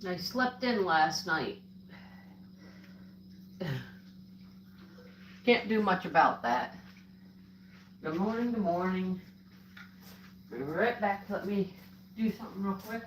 I slept in last night. Can't do much about that. Good morning, good morning. Be right back. Let me do something real quick.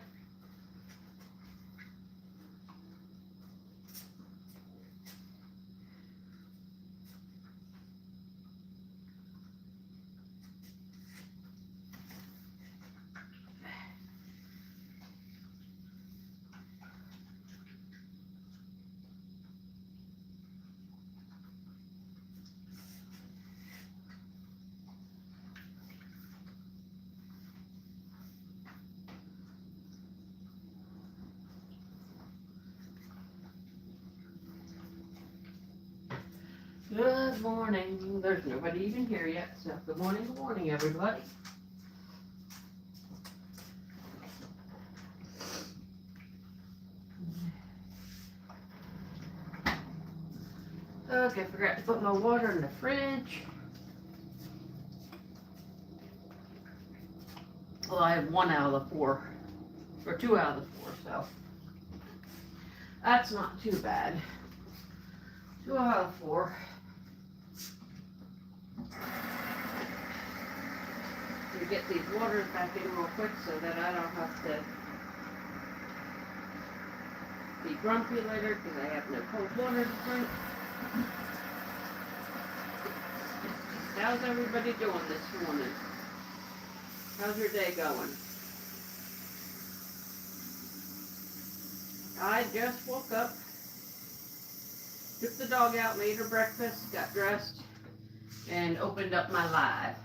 Good morning. There's nobody even here yet, so good morning, everybody. Okay, forgot to put my water in the fridge. Well, I have 1 out of the 4, or 2 out of the 4, so that's not too bad. 2 out of 4. To get these waters back in real quick so that I don't have to be grumpy later because I have no cold water to drink. How's everybody doing this morning? How's your day going? I just woke up, took the dog out, made her breakfast, got dressed, and opened up my live.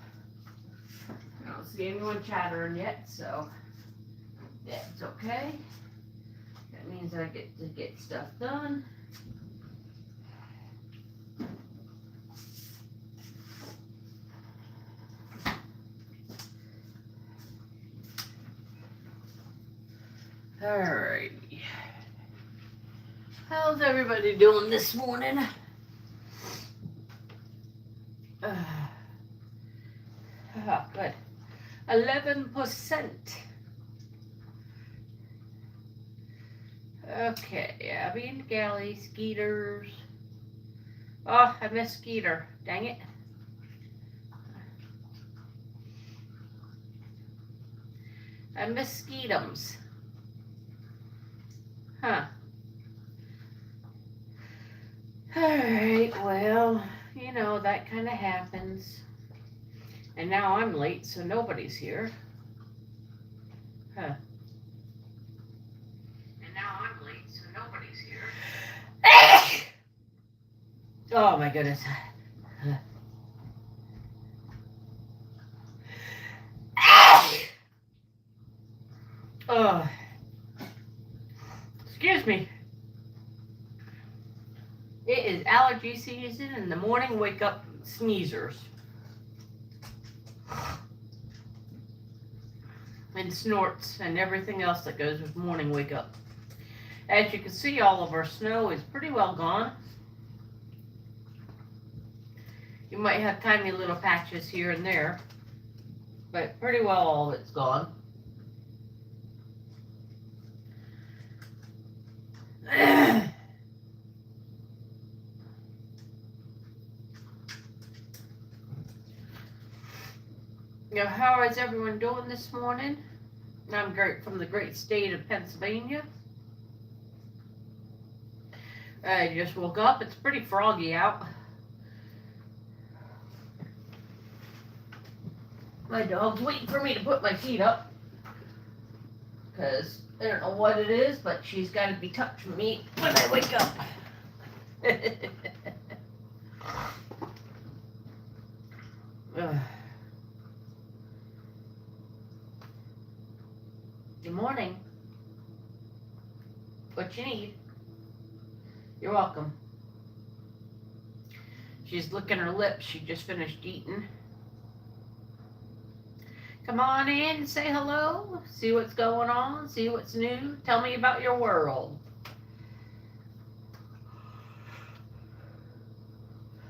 I don't see anyone chattering yet, so that's okay. That means I get to get stuff done. Alrighty. How's everybody doing this morning? Good. 11%. Okay, Abby and Galley, Skeeters. Oh, I missed Skeeter. Dang it. I missed Skeetums. Huh. Alright, well, you know, that kind of happens. And now I'm late, so nobody's here. Huh. And now I'm late, so nobody's here. Oh my goodness. Oh. Excuse me. It is allergy season in the morning wake up sneezers. And snorts and everything else that goes with morning wake up. As you can see, all of our snow is pretty well gone. You might have tiny little patches here and there, but pretty well all of it's gone. Now, how is everyone doing this morning? I'm great from the great state of Pennsylvania. I just woke up. It's pretty froggy out. My dog's waiting for me to put my feet up. Because I don't know what it is, but she's got to be touching me when I wake up. Good morning. What you need? You're welcome. She's licking her lips. She just finished eating. Come on in and say hello. See what's going on. See what's new. Tell me about your world.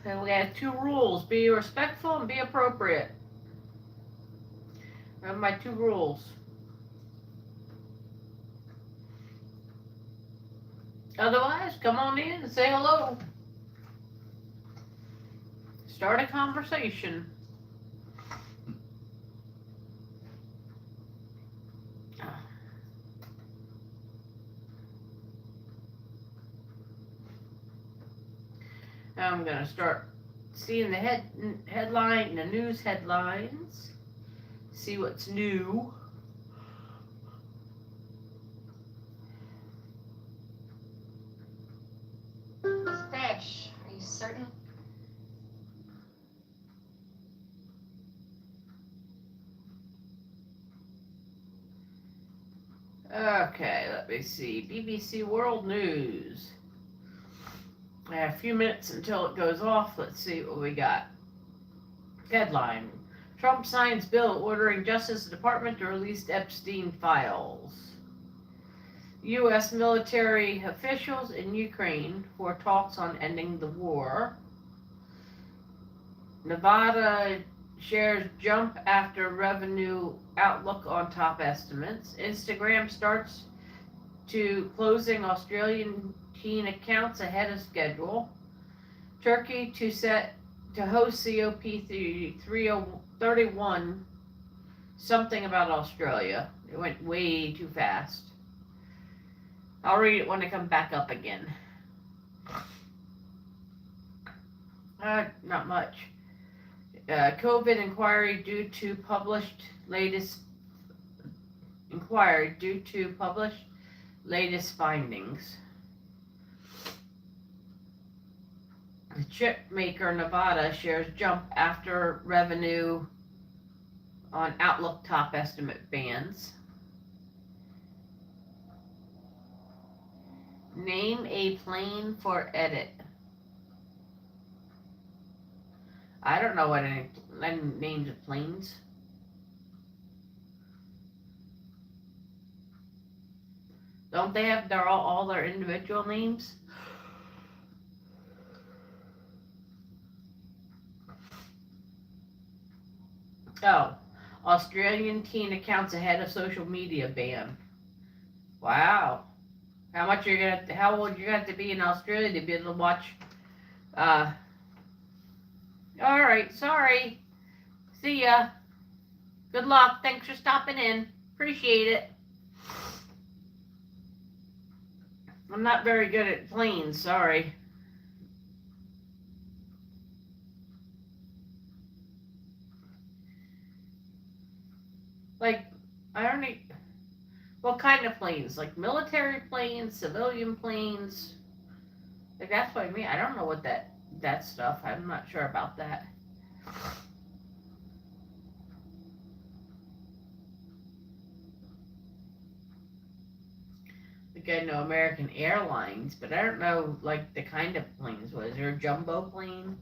And we have 2 rules. Be respectful and be appropriate. Those are my 2 rules. Otherwise, come on in and say hello. Start a conversation. I'm gonna start seeing the the news headlines. See what's new. Fish. Are you certain? Okay, let me see. BBC World News. I have a few minutes until it goes off. Let's see what we got. Headline: Trump signs bill ordering Justice Department to release Epstein files. U.S. military officials in Ukraine for talks on ending the war. Nevada shares jump after revenue outlook on top estimates. Instagram starts to closing Australian teen accounts ahead of schedule. Turkey to host COP31. Something about Australia. It went way too fast. I'll read it when I come back up again. Not much. COVID inquiry due to published latest findings. The chip maker Nevada shares jump after revenue on Outlook top estimate bands. Name a plane for edit. I don't know what any names of planes. Don't they have all their individual names? Oh, Australian teen accounts ahead of social media ban. Wow. How old you're gonna have to be in Australia to be able to watch? All right. Sorry. See ya. Good luck. Thanks for stopping in. Appreciate it. I'm not very good at planes. Sorry. Like, I don't know. What kind of planes? Like military planes, civilian planes? Like that's what I mean. I don't know what that stuff. I'm not sure about that. Like I know American Airlines, but I don't know like the kind of planes. Was there a jumbo plane?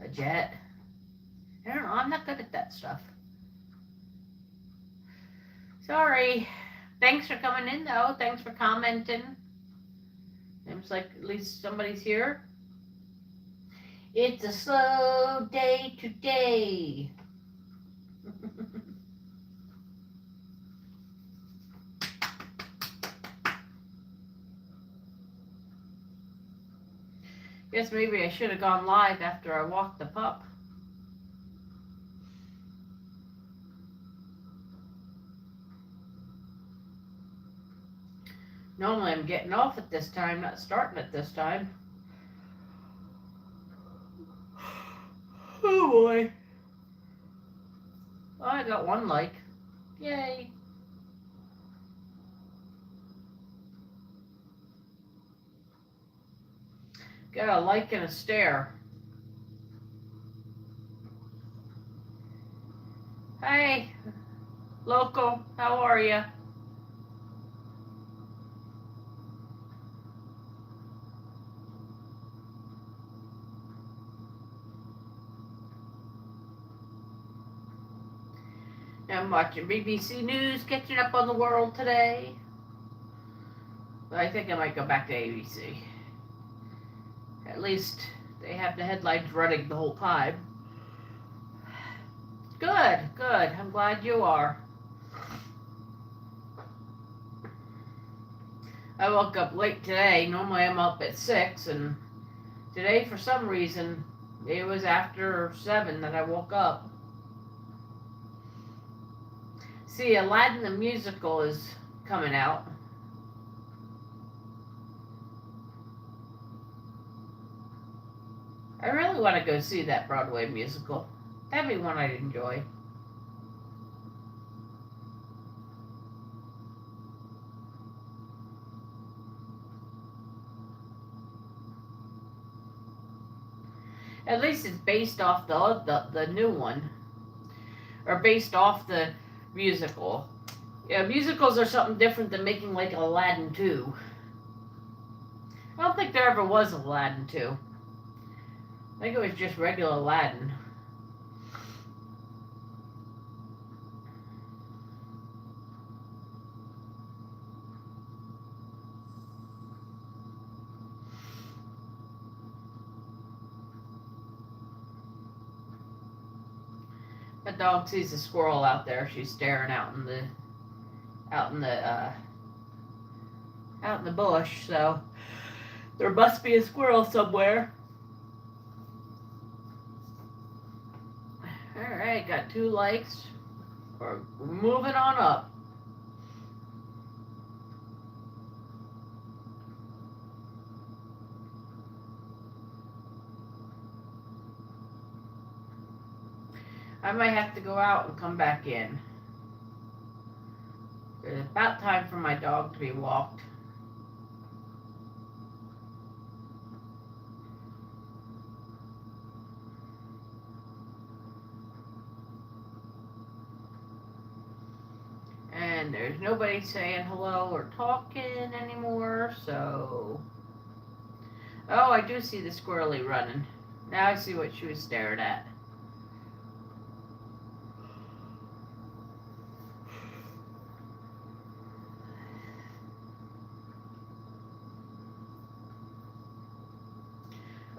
A jet? I don't know. I'm not good at that stuff. Sorry. Thanks for coming in though. Thanks for commenting. Seems like at least somebody's here. It's a slow day today. Guess maybe I should have gone live after I walked the pup. Normally I'm getting off at this time, not starting at this time. Oh boy. Oh, I got one like. Yay. Got a like and a stare. Hey, local, how are you? I'm watching BBC News, catching up on the world today. But I think I might go back to ABC. At least they have the headlines running the whole time. Good, good. I'm glad you are. I woke up late today. Normally I'm up at 6, and today for some reason it was after 7 that I woke up. See, Aladdin the musical is coming out. I really want to go see that Broadway musical. That'd be one I'd enjoy. At least it's based off the new one, or based off the musical. Yeah, musicals are something different than making like Aladdin 2. I don't think there ever was Aladdin 2. I think it was just regular Aladdin. My dog sees a squirrel out there. She's staring out in the bush. So there must be a squirrel somewhere. All right, got 2 likes. We're moving on up. I might have to go out and come back in. It's about time for my dog to be walked. And there's nobody saying hello or talking anymore, so... Oh, I do see the squirrely running. Now I see what she was staring at.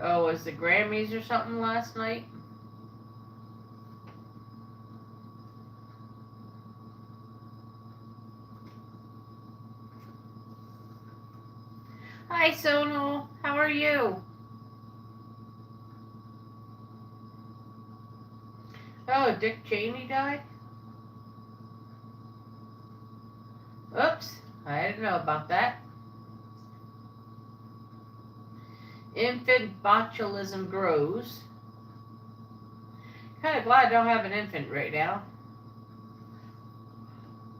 Oh, was the Grammys or something last night? Hi, Sonal. How are you? Oh, Dick Cheney died? Oops, I didn't know about that. Infant botulism grows. Kind of glad I don't have an infant right now.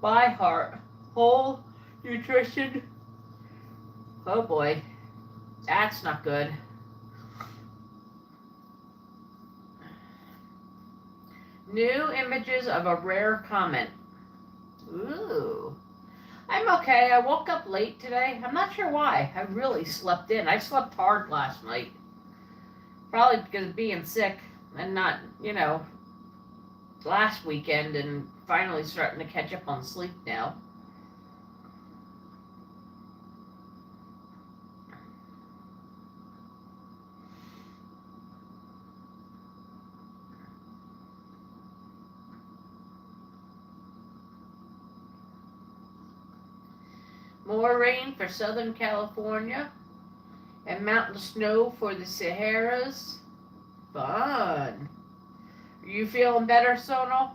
By heart, whole nutrition. Oh boy, that's not good. New images of a rare comet. Ooh. I'm okay. I woke up late today. I'm not sure why. I really slept in. I slept hard last night. Probably because of being sick and not, last weekend, and finally starting to catch up on sleep now. More rain for Southern California and mountain snow for the Saharas. Fun. Are you feeling better, Sonal?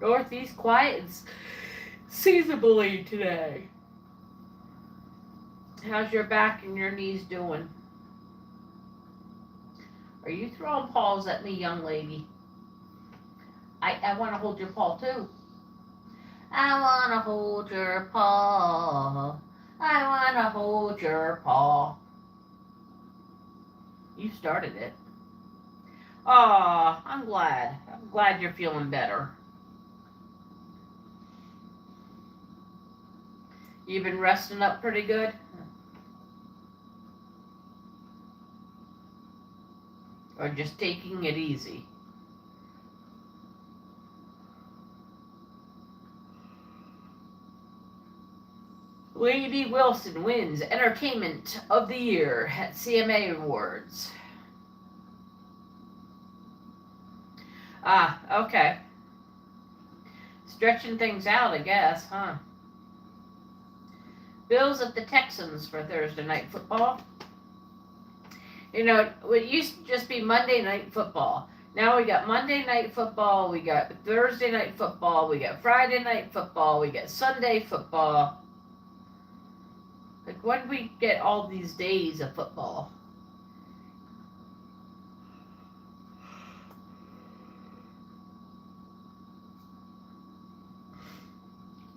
Northeast quiet and seasonably today. How's your back and your knees doing? Are you throwing paws at me, young lady? I want to hold your paw, too. I want to hold your paw. I want to hold your paw. You started it. Aw, I'm glad. I'm glad you're feeling better. You've been resting up pretty good? Or just taking it easy? Lady Wilson wins Entertainment of the Year at CMA Awards. Ah, okay. Stretching things out, I guess, huh? Bills at the Texans for Thursday night football. You know, it used to just be Monday night football. Now we got Monday night football, we got Thursday night football, we got Friday night football, we got Sunday football. Like, when did we get all these days of football?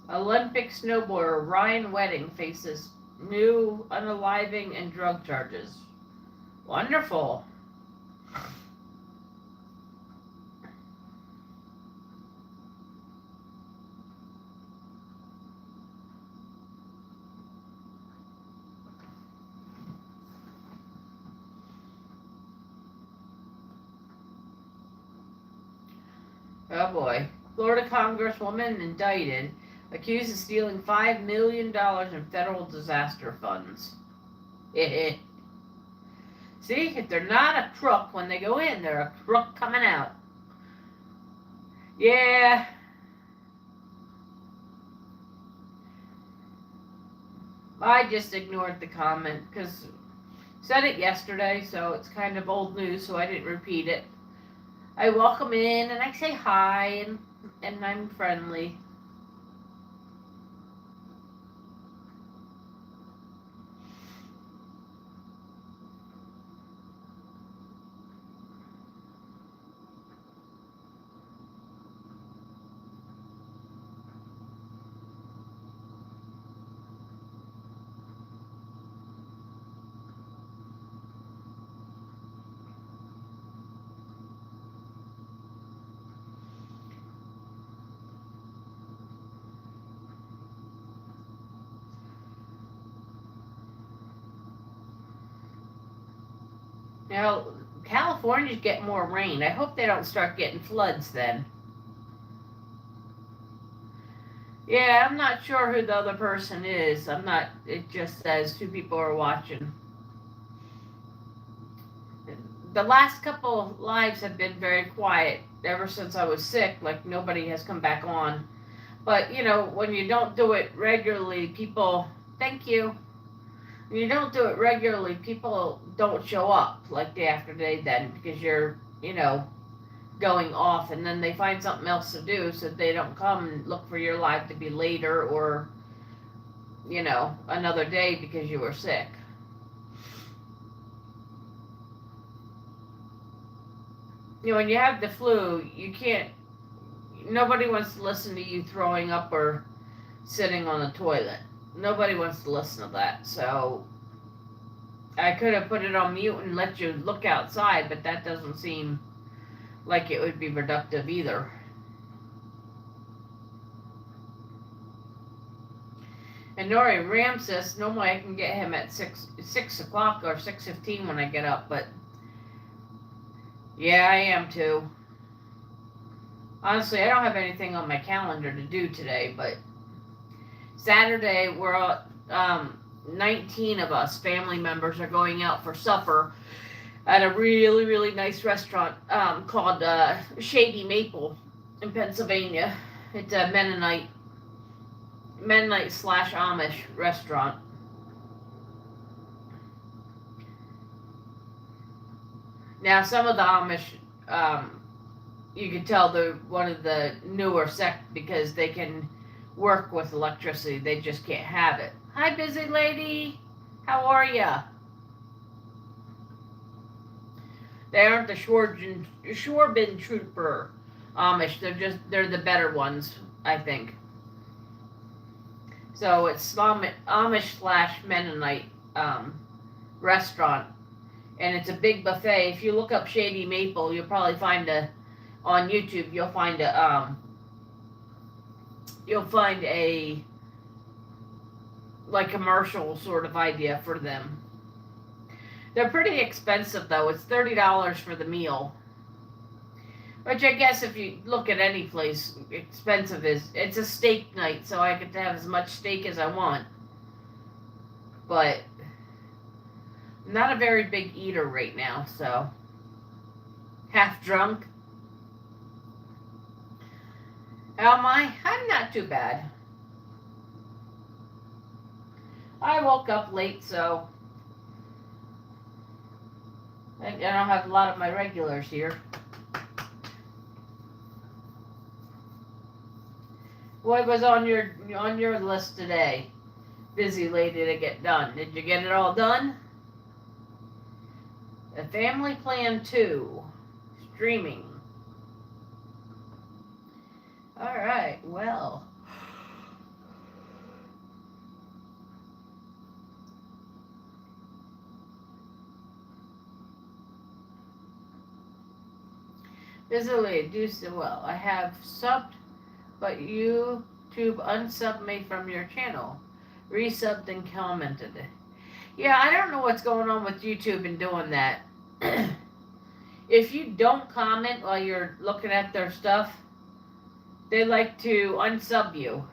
Olympic snowboarder Ryan Wedding faces new unaliving and drug charges. Wonderful. Oh boy. Florida Congresswoman indicted, accused of stealing $5 million in federal disaster funds. See, if they're not a crook when they go in, they're a crook coming out. Yeah. I just ignored the comment because said it yesterday, so it's kind of old news, so I didn't repeat it. I welcome in and I say hi and I'm friendly. Now, California's getting more rain. I hope they don't start getting floods then. Yeah, I'm not sure who the other person is. It just says two people are watching. The last couple of lives have been very quiet ever since I was sick. Like, nobody has come back on. But, you know, when you don't do it regularly, people, thank you. When you don't do it regularly, people don't show up like day after day then because you're, you know, going off, and then they find something else to do, so they don't come and look for your live to be later or, you know, another day because you were sick. You know, when you have the flu, you can't, nobody wants to listen to you throwing up or sitting on the toilet. Nobody wants to listen to that. So I could have put it on mute and let you look outside, but that doesn't seem like it would be productive either. And Nori Ram says normally I can get him at 6 o'clock or 6:15 when I get up, but yeah, I am too. Honestly, I don't have anything on my calendar to do today, but Saturday we're 19 of us family members are going out for supper at a really, really nice restaurant called Shady Maple in Pennsylvania. It's a Mennonite / Amish restaurant. Now, some of the Amish, you can tell they're one of the newer sect because they can work with electricity. They just can't have it. Hi, busy lady. How are ya? They aren't the Schwarben Trooper Amish. They're the better ones, I think. So it's Amish / Mennonite restaurant, and it's a big buffet. If you look up Shady Maple, you'll probably find on YouTube. You'll find a like commercial sort of idea for them. They're pretty expensive though. It's $30 for the meal. Which I guess if you look at any place, expensive is. It's a steak night, so I get to have as much steak as I want. But I'm not a very big eater right now, so half drunk. How am I? I'm not too bad. I woke up late, so I don't have a lot of my regulars here. What was on your list today? Busy lady to get done. Did you get it all done? A Family Plan 2. Streaming. Alright, well. Busily do so well. I have subbed, but YouTube unsubbed me from your channel. Resubbed and commented. Yeah, I don't know what's going on with YouTube and doing that. If you don't comment while you're looking at their stuff, they like to unsub you.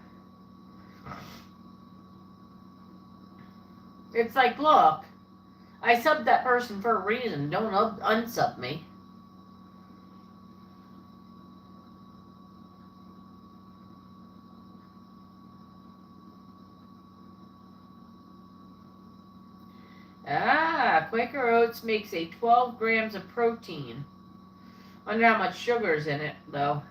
It's like, look, I subbed that person for a reason. Don't unsub me. Quaker Oats makes a 12 grams of protein. Wonder how much sugar's in it, though.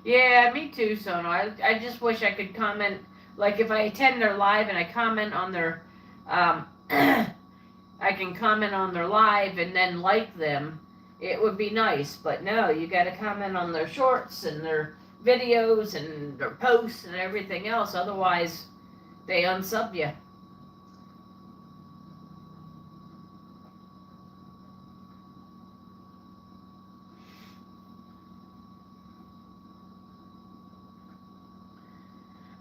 Yeah, me too, Sono. I just wish I could comment, like if I attend their live and I comment on their, I can comment on their live and then like them. It would be nice, but no, you gotta comment on their shorts and their videos and their posts and everything else, otherwise they unsub you.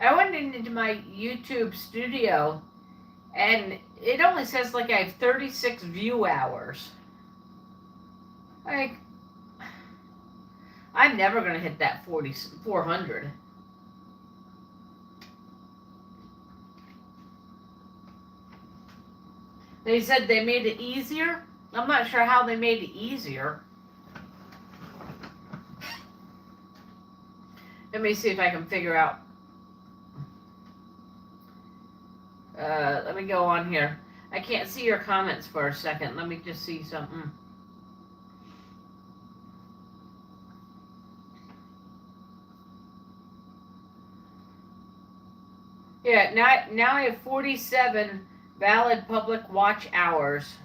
I went into my YouTube studio and it only says like I have 36 view hours. Like, I'm never going to hit that 400. They said they made it easier. I'm not sure how they made it easier. Let me see if I can figure out. Let me go on here. I can't see your comments for a second. Let me just see something. Yeah, now I have 47 valid public watch hours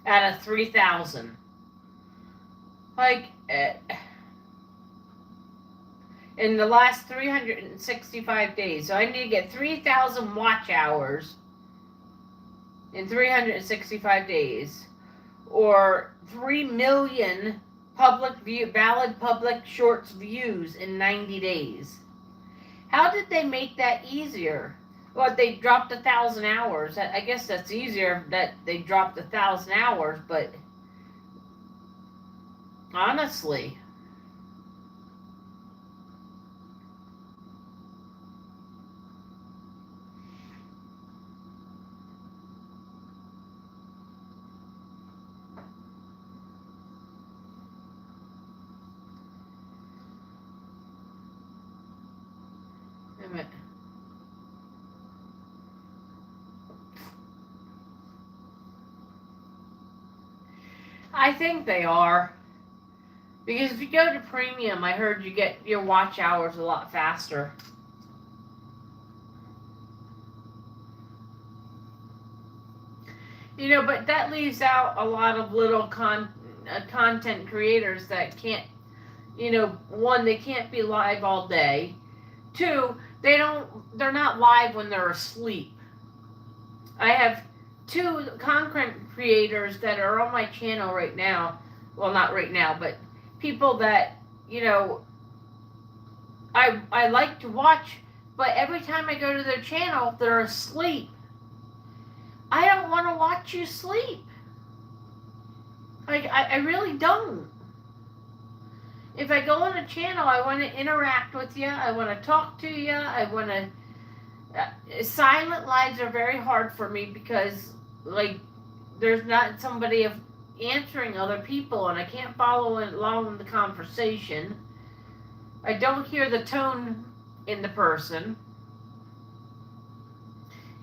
out of 3,000. Like, in the last 365 days. So I need to get 3,000 watch hours in 365 days. Or 3 million valid public shorts views in 90 days. How did they make that easier? Well, they dropped 1,000 hours. I guess that's easier that they dropped 1,000 hours, but honestly. Wait a minute. I think they are. Because if you go to premium, I heard you get your watch hours a lot faster. You know, but that leaves out a lot of little content creators that can't, you know, one, they can't be live all day. Two, they're not live when they're asleep. I have 2 content creators that are on my channel right now. Well, not right now, but people that, you know, I like to watch, but every time I go to their channel, they're asleep. I don't want to watch you sleep. Like, I really don't. If I go on a channel, I want to interact with you. I want to talk to you. I want to... silent lives are very hard for me because, like, there's not somebody of answering other people, and I can't follow along in the conversation. I don't hear the tone in the person.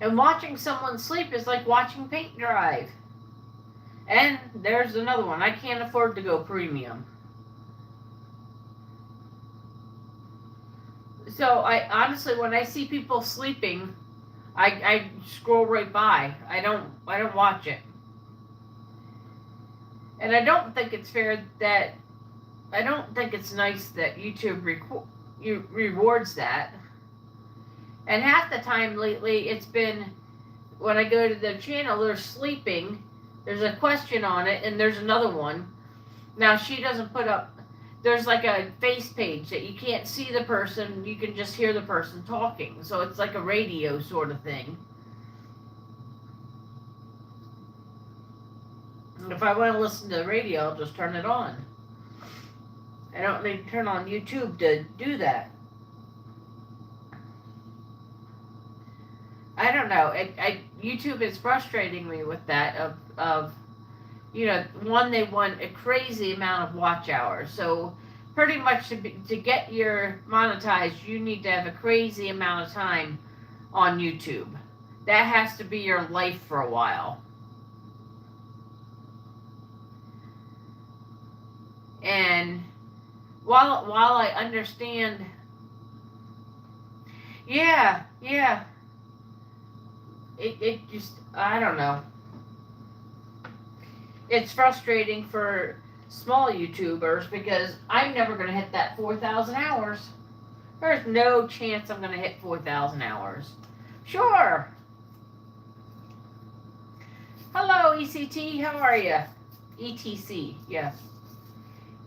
And watching someone sleep is like watching paint dry. And there's another one. I can't afford to go premium. So I honestly, when I see people sleeping, I scroll right by. I don't watch it. And I don't think it's fair that I don't think it's nice that YouTube rewards that. And half the time lately, it's been when I go to the channel, they're sleeping. There's a question on it, and there's another one. Now, she doesn't put up, there's like a face page that you can't see the person, you can just hear the person talking. So it's like a radio sort of thing. And if I want to listen to the radio, I'll just turn it on. I don't need to turn on YouTube to do that. I don't know. YouTube is frustrating me with that. One, they want a crazy amount of watch hours. So pretty much to get your monetized, you need to have a crazy amount of time on YouTube. That has to be your life for a while. And while I understand, yeah. It just, I don't know. It's frustrating for small YouTubers because I'm never going to hit that 4,000 hours. There's no chance I'm going to hit 4,000 hours. Sure. Hello, ECT. How are you? ETC, yeah.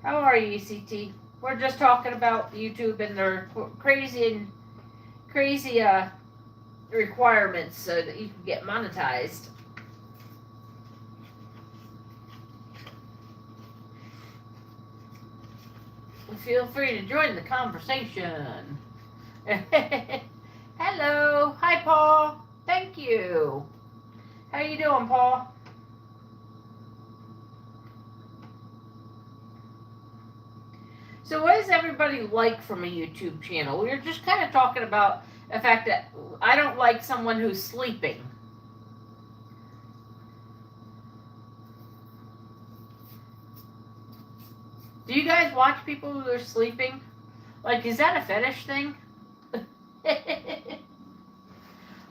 How are you, ECT? We're just talking about YouTube and their crazy requirements so that you can get monetized. Feel free to join the conversation. Hello. Hi, Paul. Thank you. How you doing, Paul? So what does everybody like from a YouTube channel? We were just kind of talking about the fact that I don't like someone who's sleeping. Do you guys watch people who are sleeping? Like, is that a fetish thing?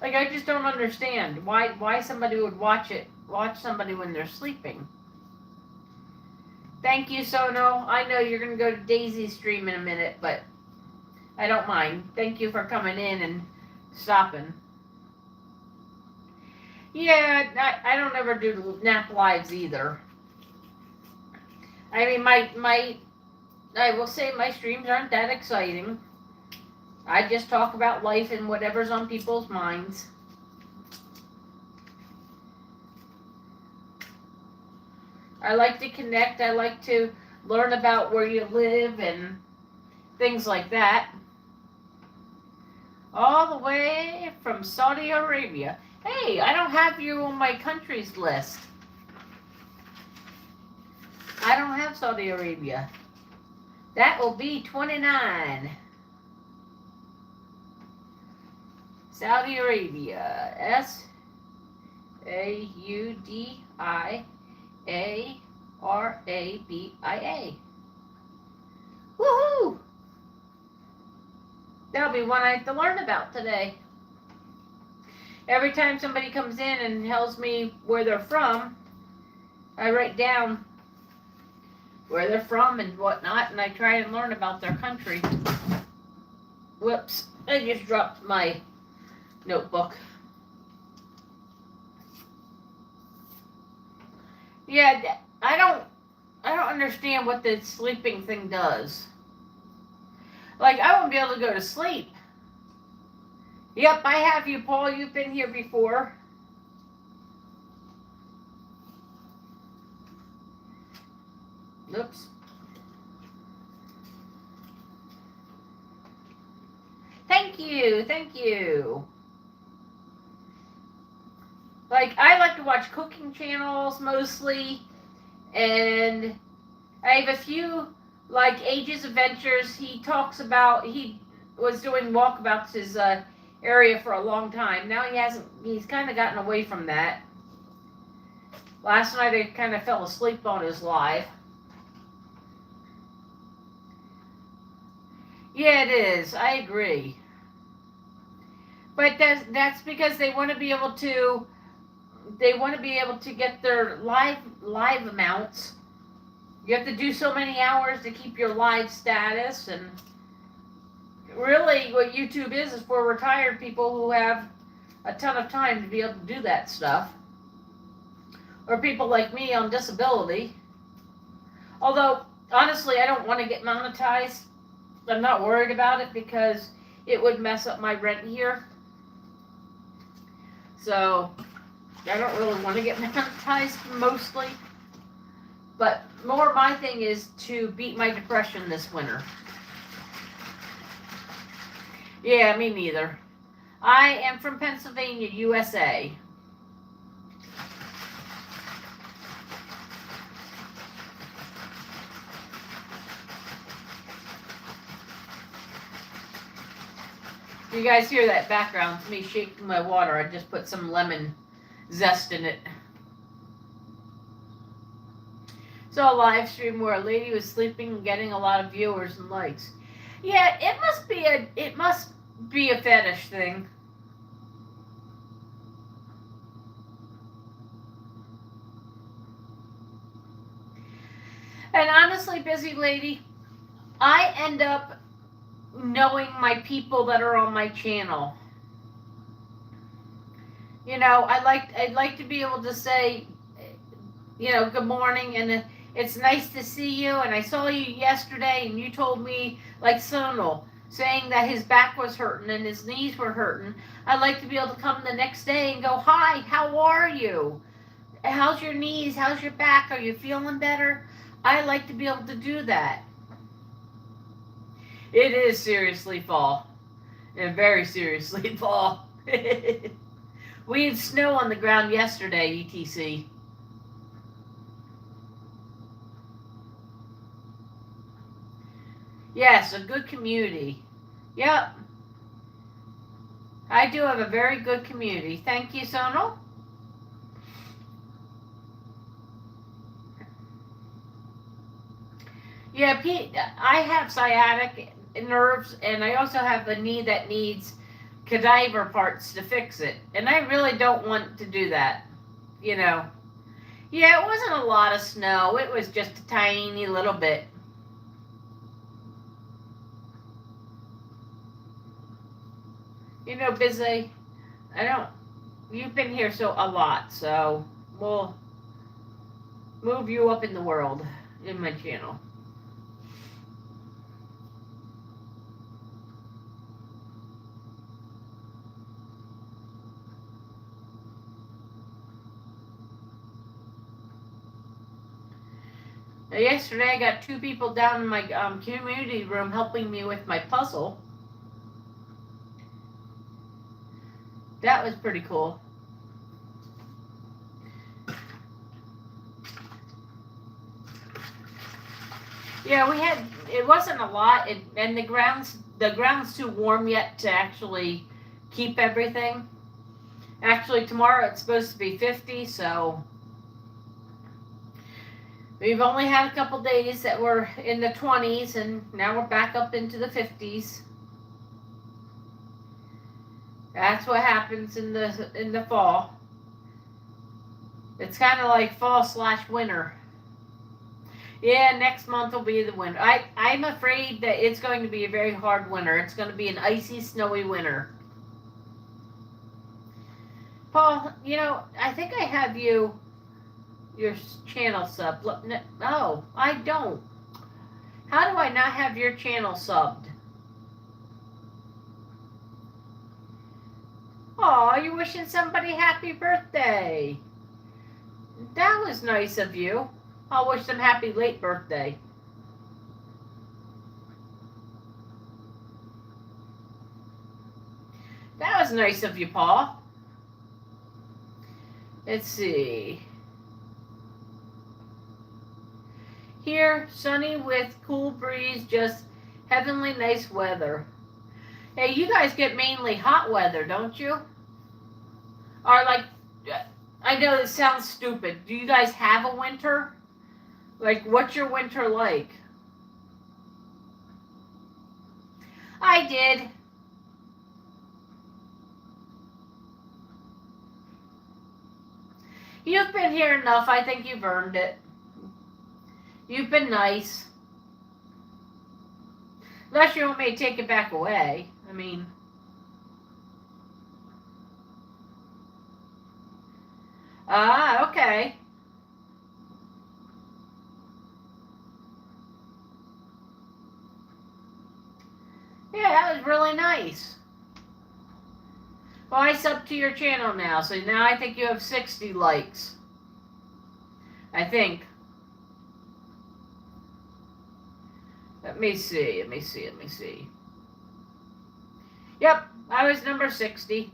Like, I just don't understand why somebody would watch somebody when they're sleeping. Thank you, Sono. I know you're going to go to Daisy's stream in a minute, but I don't mind. Thank you for coming in and stopping. Yeah, I don't ever do nap lives either. I mean, I will say my streams aren't that exciting. I just talk about life and whatever's on people's minds. I like to connect. I like to learn about where you live and things like that. All the way from Saudi Arabia. Hey, I don't have you on my countries list. I don't have Saudi Arabia. That will be 29. Saudi Arabia. SAUDIARABIA. Woohoo! That'll be one I have to learn about today. Every time somebody comes in and tells me where they're from, I write down where they're from and whatnot, and I try and learn about their country. Whoops, I just dropped my notebook. Yeah, I don't understand what the sleeping thing does. Like, I won't be able to go to sleep. Yep, I have you, Paul. You've been here before. Oops. Thank you. Thank you. Like, I like to watch cooking channels mostly, And I have a few, like Ages Adventures. He talks about, he was doing walkabouts his area for a long time. Now he's kind of gotten away from that. Last night I kind of fell asleep on his live. Yeah, it is. I agree. But that's because they want to be able to get their live amounts. You have to do so many hours to keep your live status, and really what YouTube is for retired people who have a ton of time to be able to do that stuff. Or people like me on disability. Although, honestly, I don't want to get monetized. I'm not worried about it because it would mess up my rent here. So, I don't really want to get monetized mostly. But more my thing is to beat my depression this winter. Yeah, me neither. I am from Pennsylvania, USA. You guys hear that background? It's me shaking my water. I just put some lemon zest in it. Saw a live stream where a lady was sleeping and getting a lot of viewers and likes. Yeah, it must be a fetish thing. And honestly, busy lady, I end up knowing my people that are on my channel. You know, I'd like to be able to say, you know, good morning, and it's nice to see you, and I saw you yesterday, and you told me, like Sonal, saying that his back was hurting and his knees were hurting. I'd like to be able to come the next day and go, hi, how are you? How's your knees? How's your back? Are you feeling better? I like to be able to do that. It is seriously fall. And very seriously fall. We had snow on the ground yesterday, ETC. Yes, a good community. Yep. I do have a very good community. Thank you, Sonal. Yeah, Pete, I have sciatic nerves, and I also have a knee that needs cadaver parts to fix it. And I really don't want to do that, you know. Yeah, it wasn't a lot of snow. It was just a tiny little bit. You know, busy. You've been here a lot, so we'll move you up in the world in my channel. Now, yesterday I got 2 people down in my community room helping me with my puzzle. That was pretty cool. Yeah, it wasn't a lot, and the ground's too warm yet to actually keep everything. Actually, tomorrow it's supposed to be 50, so we've only had a couple days that were in the 20s, and now we're back up into the 50s. That's what happens in the fall. It's kind of like fall/winter. Yeah, next month will be the winter. I'm afraid that it's going to be a very hard winter. It's going to be an icy, snowy winter. Paul, you know, I think I have your channel sub. No, I don't. How do I not have your channel subbed? Aw, you're wishing somebody happy birthday. That was nice of you. I'll wish them happy late birthday. That was nice of you, Paul. Let's see. Here, sunny with cool breeze, just heavenly nice weather. Hey, you guys get mainly hot weather, don't you? Or like, I know it sounds stupid. Do you guys have a winter? Like, what's your winter like? I did. You've been here enough. I think you've earned it. You've been nice. Unless you want me to take it back away. I mean. Ah, okay. Yeah, that was really nice. Well, I subbed to your channel now, so now I think you have 60 likes. I think. Let me see. Yep, I was number 60.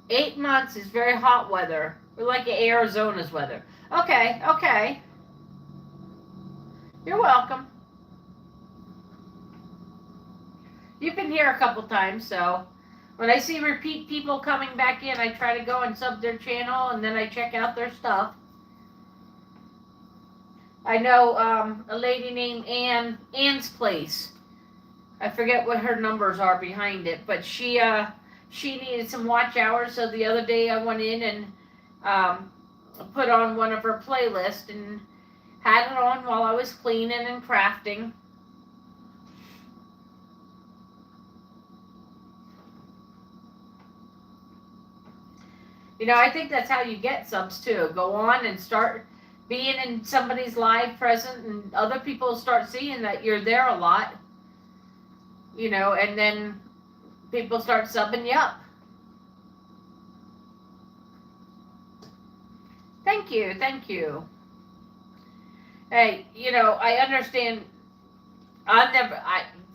Eight months is very hot weather. We're like Arizona's weather. Okay. You're welcome. You've been here a couple times, so when I see repeat people coming back in, I try to go and sub their channel, and then I check out their stuff. I know a lady named Ann's Place. I forget what her numbers are behind it, but she needed some watch hours, so the other day I went in and put on one of her playlists and had it on while I was cleaning and crafting. You know, I think that's how you get subs too. Go on and start being in somebody's live present, and other people start seeing that you're there a lot. You know, and then people start subbing you up. Thank you. Hey, you know, I understand.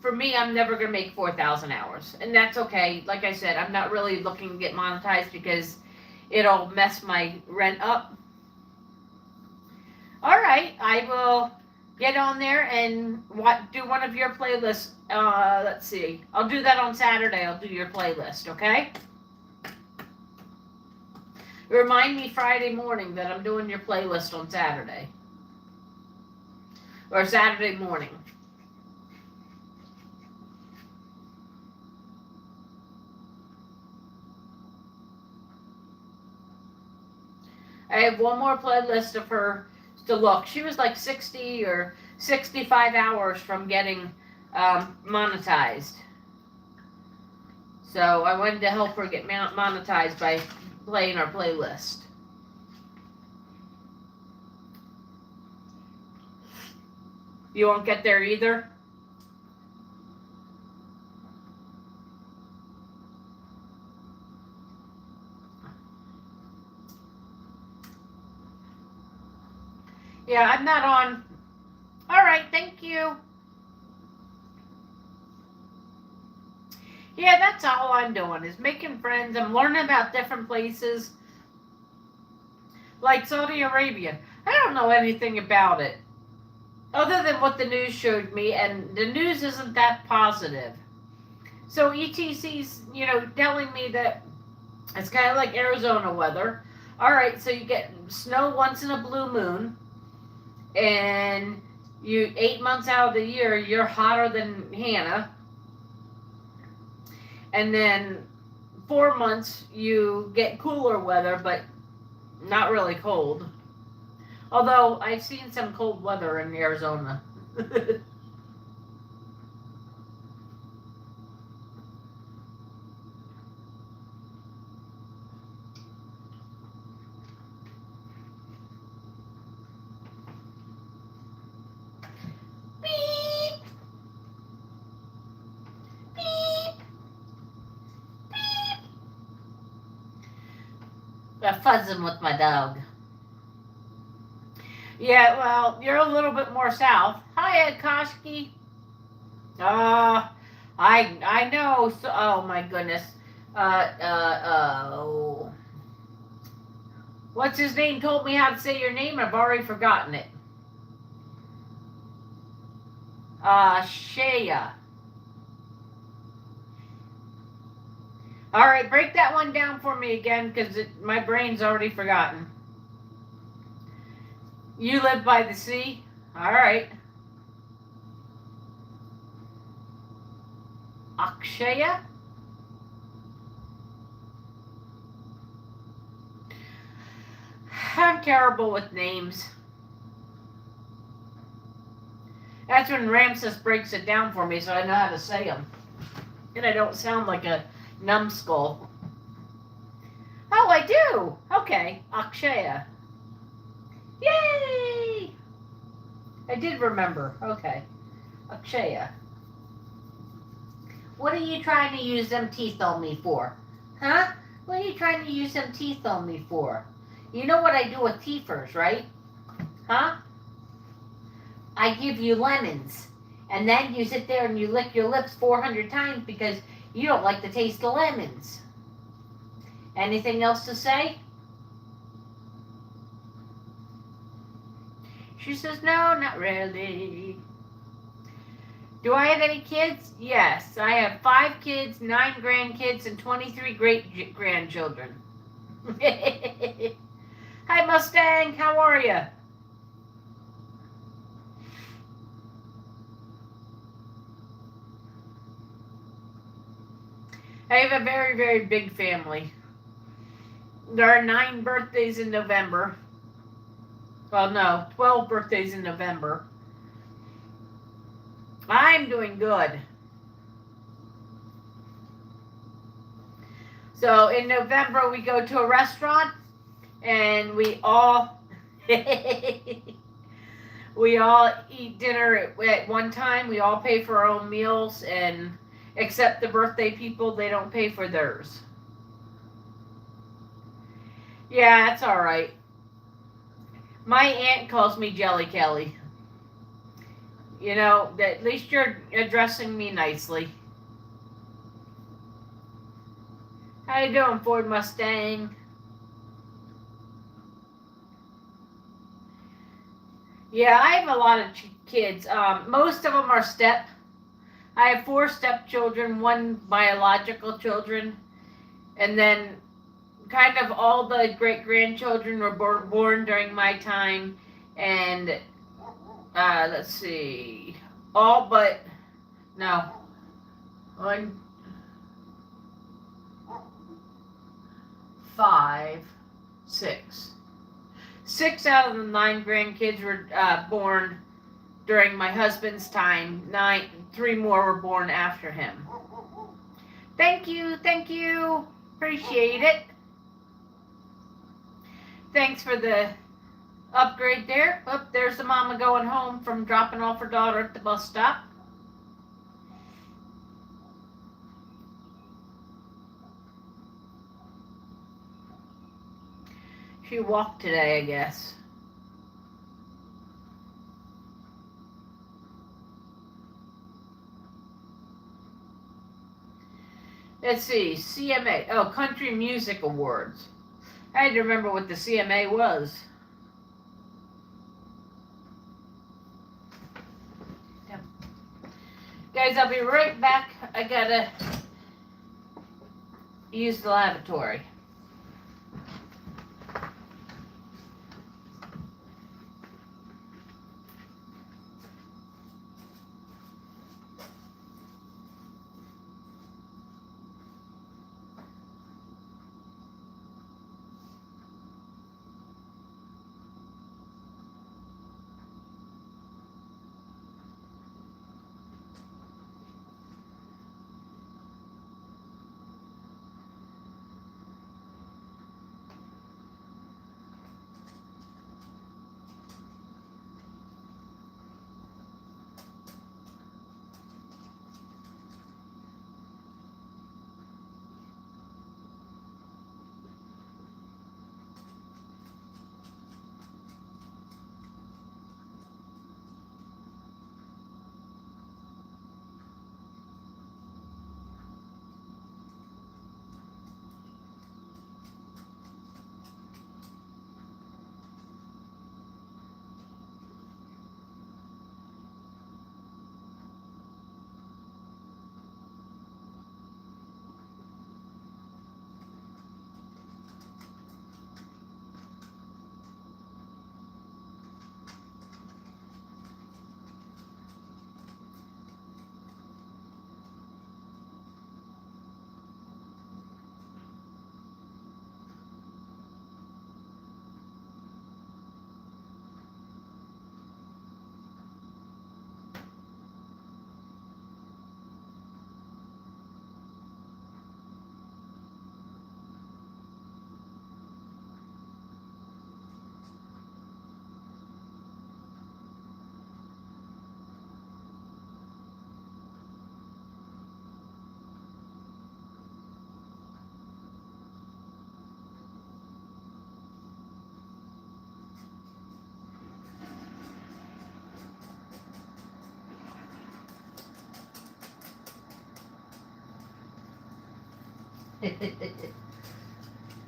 For me, I'm never gonna make 4,000 hours, and that's okay. Like I said, I'm not really looking to get monetized because it'll mess my rent up. All right, I will get on there and do one of your playlists. Let's see. I'll do that on Saturday. I'll do your playlist, okay? Remind me Friday morning that I'm doing your playlist on Saturday. Or Saturday morning. I have one more playlist of her to look. She was like 60 or 65 hours from getting monetized. So I wanted to help her get monetized by playing our playlist. You won't get there either? Yeah, I'm not on. All right, thank you. Yeah, that's all I'm doing is making friends. I'm learning about different places. Like Saudi Arabia. I don't know anything about it. Other than what the news showed me, and the news isn't that positive. So ETC's, you know, telling me that it's kind of like Arizona weather. All right, so you get snow once in a blue moon. And 8 months out of the year, you're hotter than Hannah. And then 4 months, you get cooler weather, but not really cold. Although, I've seen some cold weather in Arizona. I'm fuzzing with my dog. Yeah, well, you're a little bit more south. Hi, Akashki. I know. So, oh my goodness. Oh, What's his name told me how to say your name. I've already forgotten it. Shaya. All right, break that one down for me again, because my brain's already forgotten. You live by the sea? All right. Akshaya? I'm terrible with names. That's when Ramses breaks it down for me so I know how to say them. And I don't sound like a numbskull. Oh, I do! Okay, Akshaya. Yay! I did remember. Okay. Akshaya. What are you trying to use them teeth on me for? Huh? What are you trying to use them teeth on me for? You know what I do with teethers, right? Huh? I give you lemons. And then you sit there and you lick your lips 400 times because you don't like the taste of lemons. Anything else to say? She says, no, not really. Do I have any kids? Yes, I have 5 kids, 9 grandkids, and 23 great-grandchildren. Hi, Mustang. How are you? I have a very, very big family. There are 9 birthdays in November. Well, no, 12 birthdays in November. I'm doing good. So in November, we go to a restaurant, and we all we all eat dinner at one time. We all pay for our own meals, and except the birthday people, they don't pay for theirs. Yeah, that's all right. My aunt calls me Jelly Kelly. You know, at least you're addressing me nicely. How you doing, Ford Mustang? Yeah, I have a lot of kids. Most of them are step. I have 4 stepchildren, 1 biological children, and then kind of all the great-grandchildren were born during my time, and let's see, all but, no, 1, 5, 6. 6 out of the 9 grandkids were born during my husband's time. 3 more were born after him. Thank you, appreciate it. Thanks for the upgrade there. Oh, there's the mama going home from dropping off her daughter at the bus stop. She walked today, I guess. Let's see, CMA. Oh, Country Music Awards. I had to remember what the CMA was. Guys, I'll be right back. I gotta use the lavatory.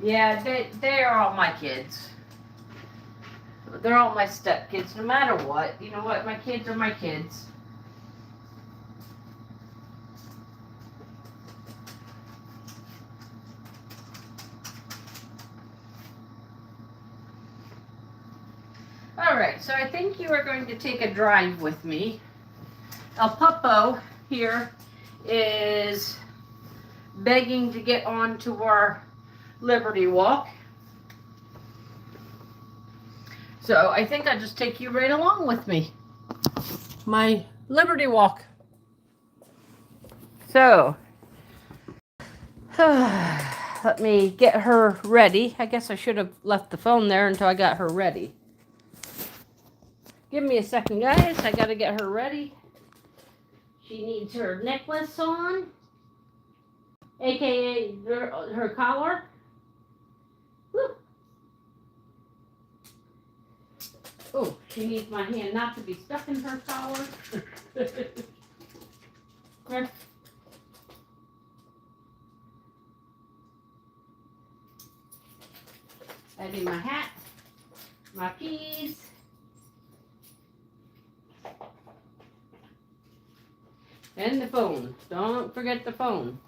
Yeah, they are all my kids. They're all my stepkids, no matter what. You know what? My kids are my kids. Alright, so I think you are going to take a drive with me. El Pupo here is begging to get on to our Liberty Walk. So I think I'll just take you right along with me. My Liberty Walk. So, let me get her ready. I guess I should have left the phone there until I got her ready. Give me a second, guys. I gotta get her ready. She needs her necklace on, aka her collar. Woo. Oh, she needs my hand not to be stuck in her collar. Come here. I need my hat, my keys. And the phone. Don't forget the phone.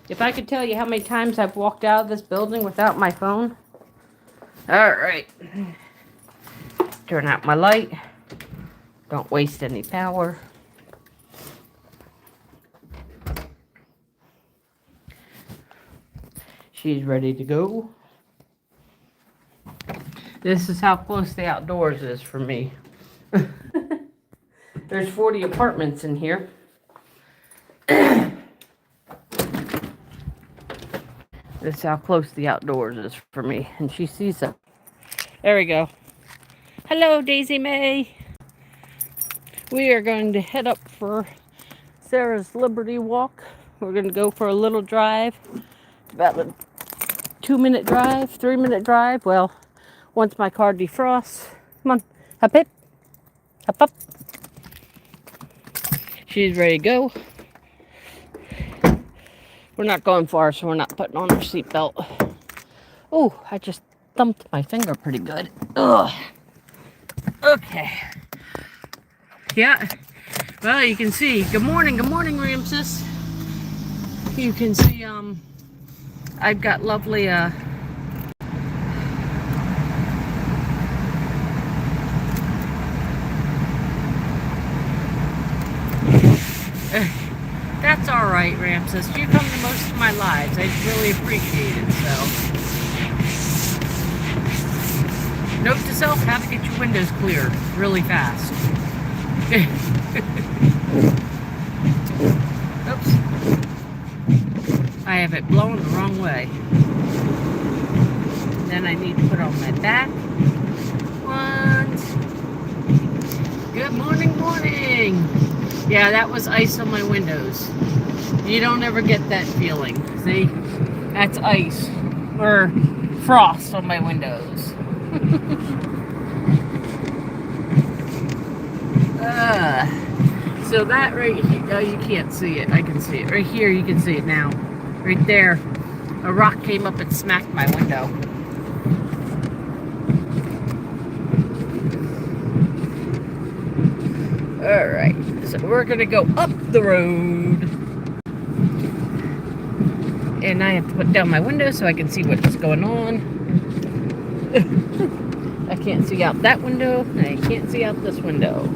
If I could tell you how many times I've walked out of this building without my phone. Alright. Turn out my light. Don't waste any power. She's ready to go. This is how close the outdoors is for me. There's 40 apartments in here. This is how close the outdoors is for me. And she sees it. There we go. Hello, Daisy May. We are going to head up for Sarah's Liberty Walk. We're going to go for a little drive. About a 2-minute drive, 3-minute drive. Well, once my car defrosts. Come on. Hop it. Hop up. She's ready to go. We're not going far, so we're not putting on our seatbelt. Oh, I just thumped my finger pretty good. Ugh. Okay. Yeah. Well, you can see. Good morning, Ramses. You can see, I've got lovely, that's all right, Ramses. You come to most of my lives. I really appreciate it, so. Note to self, how to get your windows clear really fast. Oops. I have it blowing the wrong way. Then I need to put on my back ones. Good morning, morning. Yeah, that was ice on my windows. You don't ever get that feeling. See? That's ice. Or frost on my windows. So that right here, oh, you can't see it. I can see it. Right here, you can see it now. Right there. A rock came up and smacked my window. Alright, so we're gonna go up the road. And I have to put down my window so I can see what's going on. I can't see out that window, and I can't see out this window.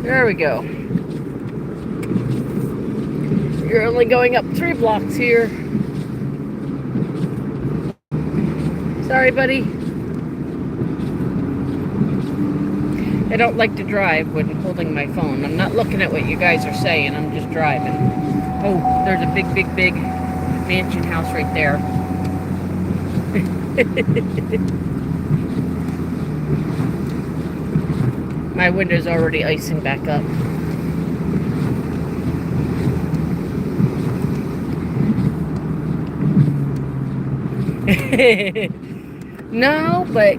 There we go. You're only going up 3 blocks here. Sorry, buddy. I don't like to drive when holding my phone. I'm not looking at what you guys are saying. I'm just driving. Oh, there's a big, big, big mansion house right there. My window's already icing back up. No, but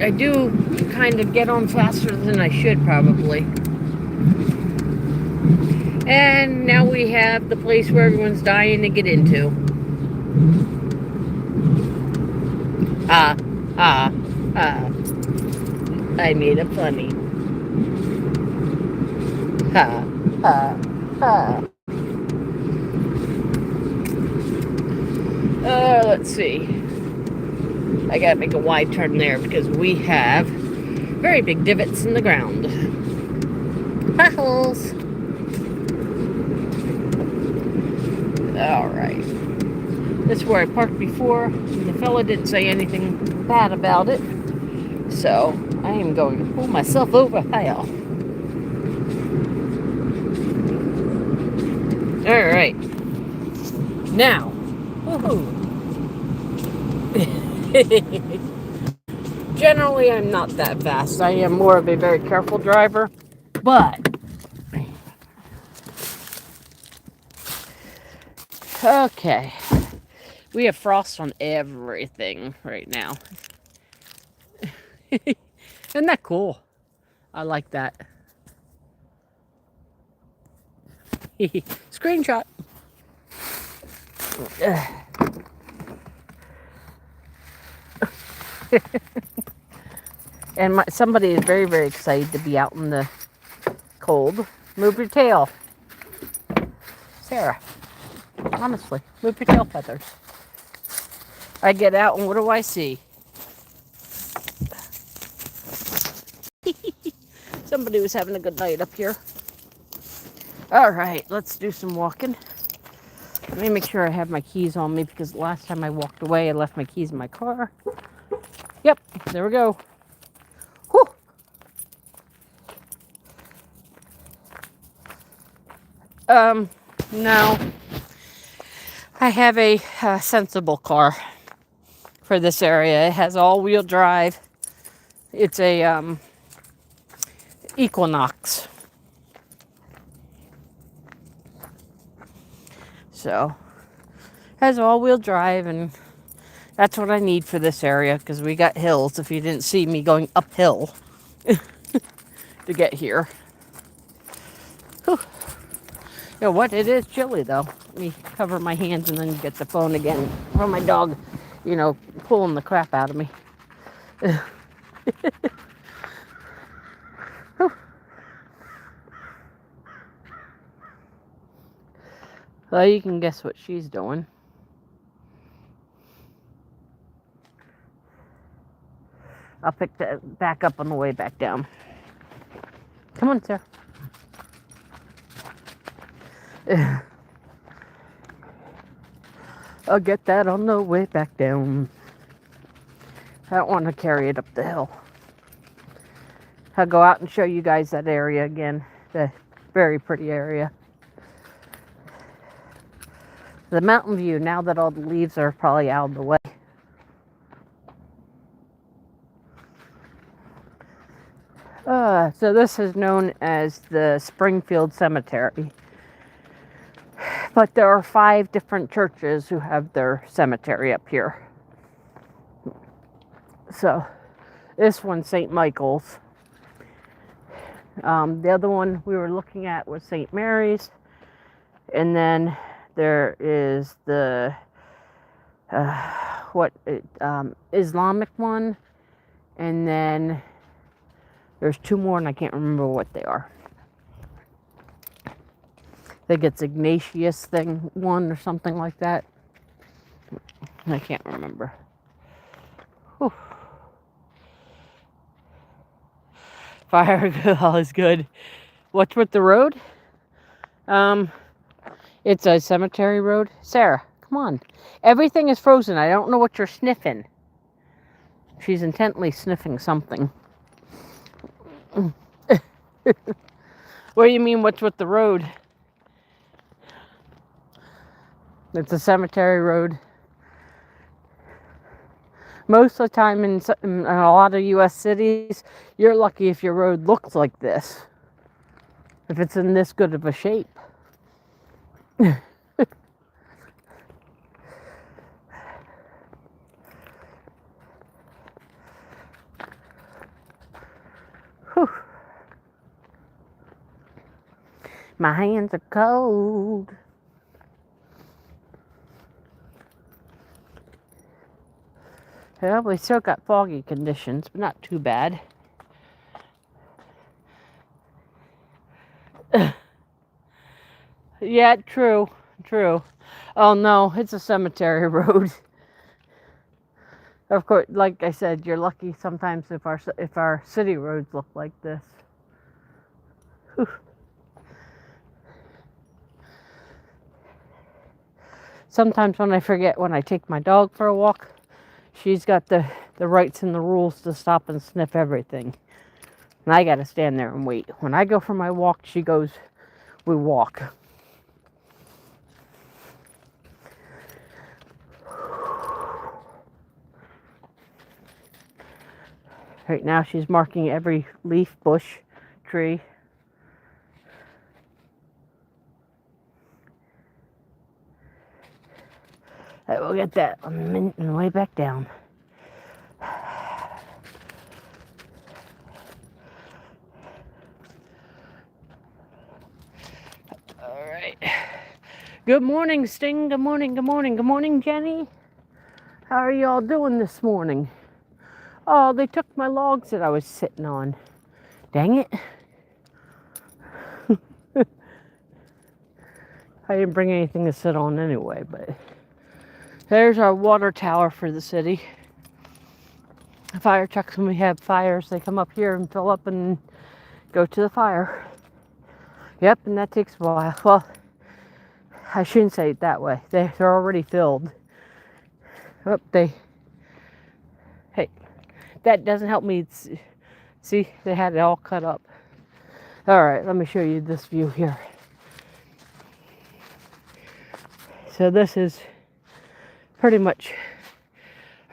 I do kind of get on faster than I should probably. And now we have the place where everyone's dying to get into. Ah, ah, ah. I made it funny. Ha, ha, ha. Let's see. I gotta make a wide turn there because we have very big divots in the ground. Potholes. Alright. This is where I parked before. The fella didn't say anything bad about it. So, I am going to pull myself over hell. Alright. Now. Woohoo. Generally, I'm not that fast. I am more of a very careful driver. But, okay. We have frost on everything right now. Isn't that cool? I like that. Screenshot. And somebody is very, very excited to be out in the cold. Move your tail. Sarah, honestly, move your tail feathers. I get out and what do I see? Somebody was having a good night up here. All right, let's do some walking. Let me make sure I have my keys on me because last time I walked away, I left my keys in my car. Yep, there we go. Whew. No. I have a sensible car for this area. It has all-wheel drive. It's a Equinox. So, has all-wheel drive, and that's what I need for this area because we got hills. If you didn't see me going uphill to get here. Whew. You know what? It is chilly though. Let me cover my hands and then get the phone again from my dog, pulling the crap out of me. Well, you can guess what she's doing. I'll pick that back up on the way back down. Come on, Sarah. I'll get that on the way back down. I don't want to carry it up the hill. I'll go out and show you guys that area again. The very pretty area. The mountain view, now that all the leaves are probably out of the way. So this is known as the Springfield Cemetery. But there are 5 different churches who have their cemetery up here. So this one's St. Michael's. The other one we were looking at was St. Mary's. And then there is the Islamic one. And then there's 2 more and I can't remember what they are. I think it's Ignatius thing 1 or something like that. I can't remember. Whew. Fire girl is good. What's with the road? It's a cemetery road. Sarah, come on. Everything is frozen. I don't know what you're sniffing. She's intently sniffing something. What do you mean, what's with the road? It's a cemetery road. Most of the time in a lot of U.S. cities, you're lucky if your road looks like this. If it's in this good of a shape. My hands are cold. Well, we still got foggy conditions, but not too bad. Yeah, true. Oh no, it's a cemetery road. Of course, like I said, you're lucky sometimes if our city roads look like this. Whew. Sometimes when I forget when I take my dog for a walk, she's got the rights and the rules to stop and sniff everything. And I gotta stand there and wait. When I go for my walk, she goes, we walk. Right now she's marking every leaf, bush, tree. I will get that a minute and way back down. All right. Good morning, Sting. Good morning, good morning, good morning, Jenny. How are you all doing this morning? Oh, they took my logs that I was sitting on. Dang it. I didn't bring anything to sit on anyway, but there's our water tower for the city. Fire trucks, when we have fires, they come up here and fill up and go to the fire. Yep, and that takes a while. Well, I shouldn't say it that way. They're already filled. Oh, hey, that doesn't help me. See, they had it all cut up. All right, let me show you this view here. So this is pretty much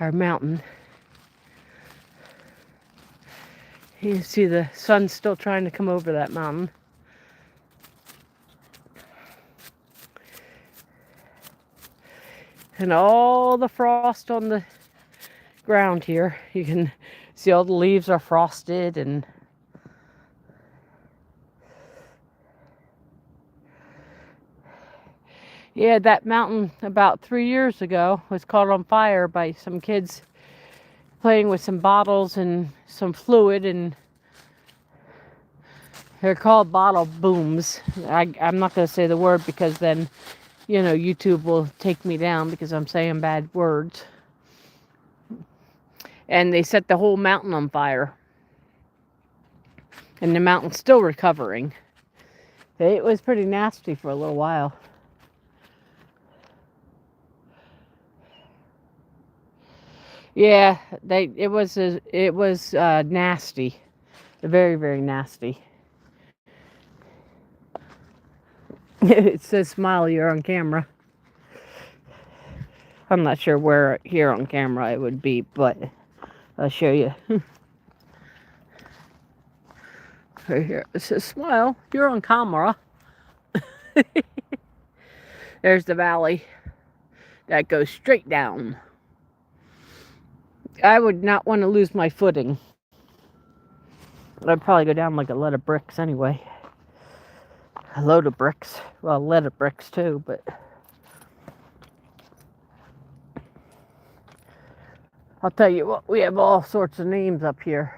our mountain. You can see the sun's still trying to come over that mountain. And all the frost on the ground here. You can see all the leaves are frosted and yeah, that mountain about 3 years ago was caught on fire by some kids playing with some bottles and some fluid, and they're called bottle booms. I'm not going to say the word because then, you know, YouTube will take me down because I'm saying bad words. And they set the whole mountain on fire. And the mountain's still recovering. It was pretty nasty for a little while. Yeah, it was nasty, very, very nasty. It says smile, you're on camera. I'm not sure where here on camera it would be, but I'll show you. Right here, it says smile, you're on camera. There's the valley that goes straight down. I would not want to lose my footing. I'd probably go down like a load of bricks anyway. A load of bricks. Well, a lead of bricks too, but I'll tell you what, we have all sorts of names up here.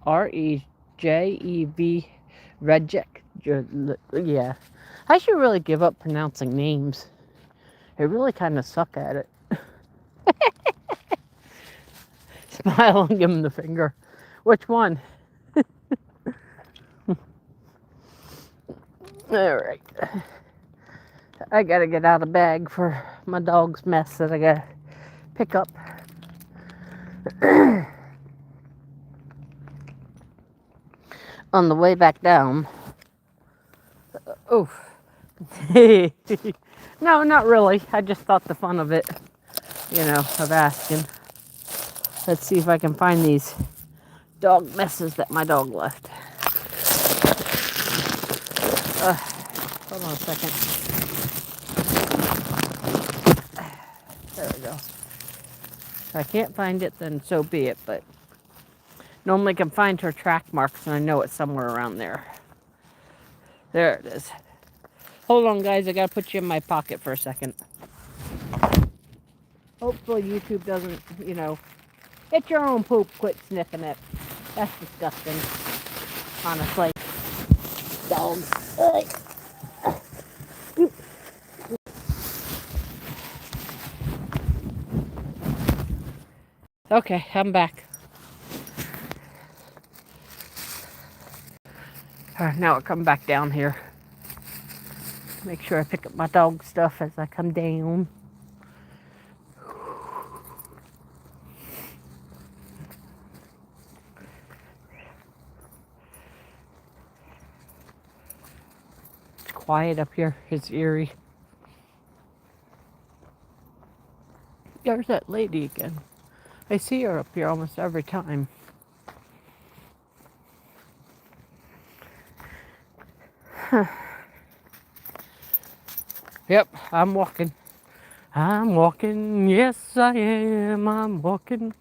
R-E-J-E-V, Rejek. Yeah. I should really give up pronouncing names. I really kind of suck at it. Smile and give him the finger. Which one? Alright. I gotta get out a bag for my dog's mess that I gotta pick up. On the way back down. Oh. No, not really. I just thought the fun of it, you know, of asking. Let's see if I can find these dog messes that my dog left. Hold on a second. There we go. If I can't find it, then so be it, but Normally can find her track marks, and I know it's somewhere around there. There it is. Hold on, guys. I gotta put you in my pocket for a second. Hopefully YouTube doesn't, get your own poop. Quit sniffing it. That's disgusting. Honestly. Dogs. Okay, I'm back. Alright, now I come back down here. Make sure I pick up my dog stuff as I come down. It's quiet up here. It's eerie. There's that lady again. I see her up here almost every time. Huh. Yep, I'm walking. I'm walking. Yes, I am. I'm walking.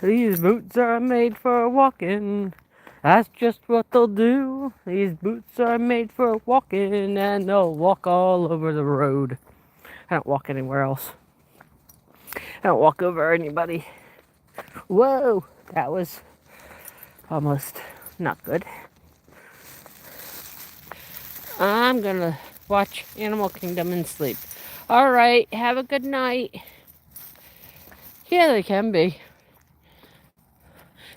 These boots are made for walking. That's just what they'll do. These boots are made for walking, and they'll walk all over the road. I don't walk anywhere else. I don't walk over anybody. Whoa, that was almost not good. I'm gonna watch Animal Kingdom and sleep. All right, have a good night. Yeah, they can be.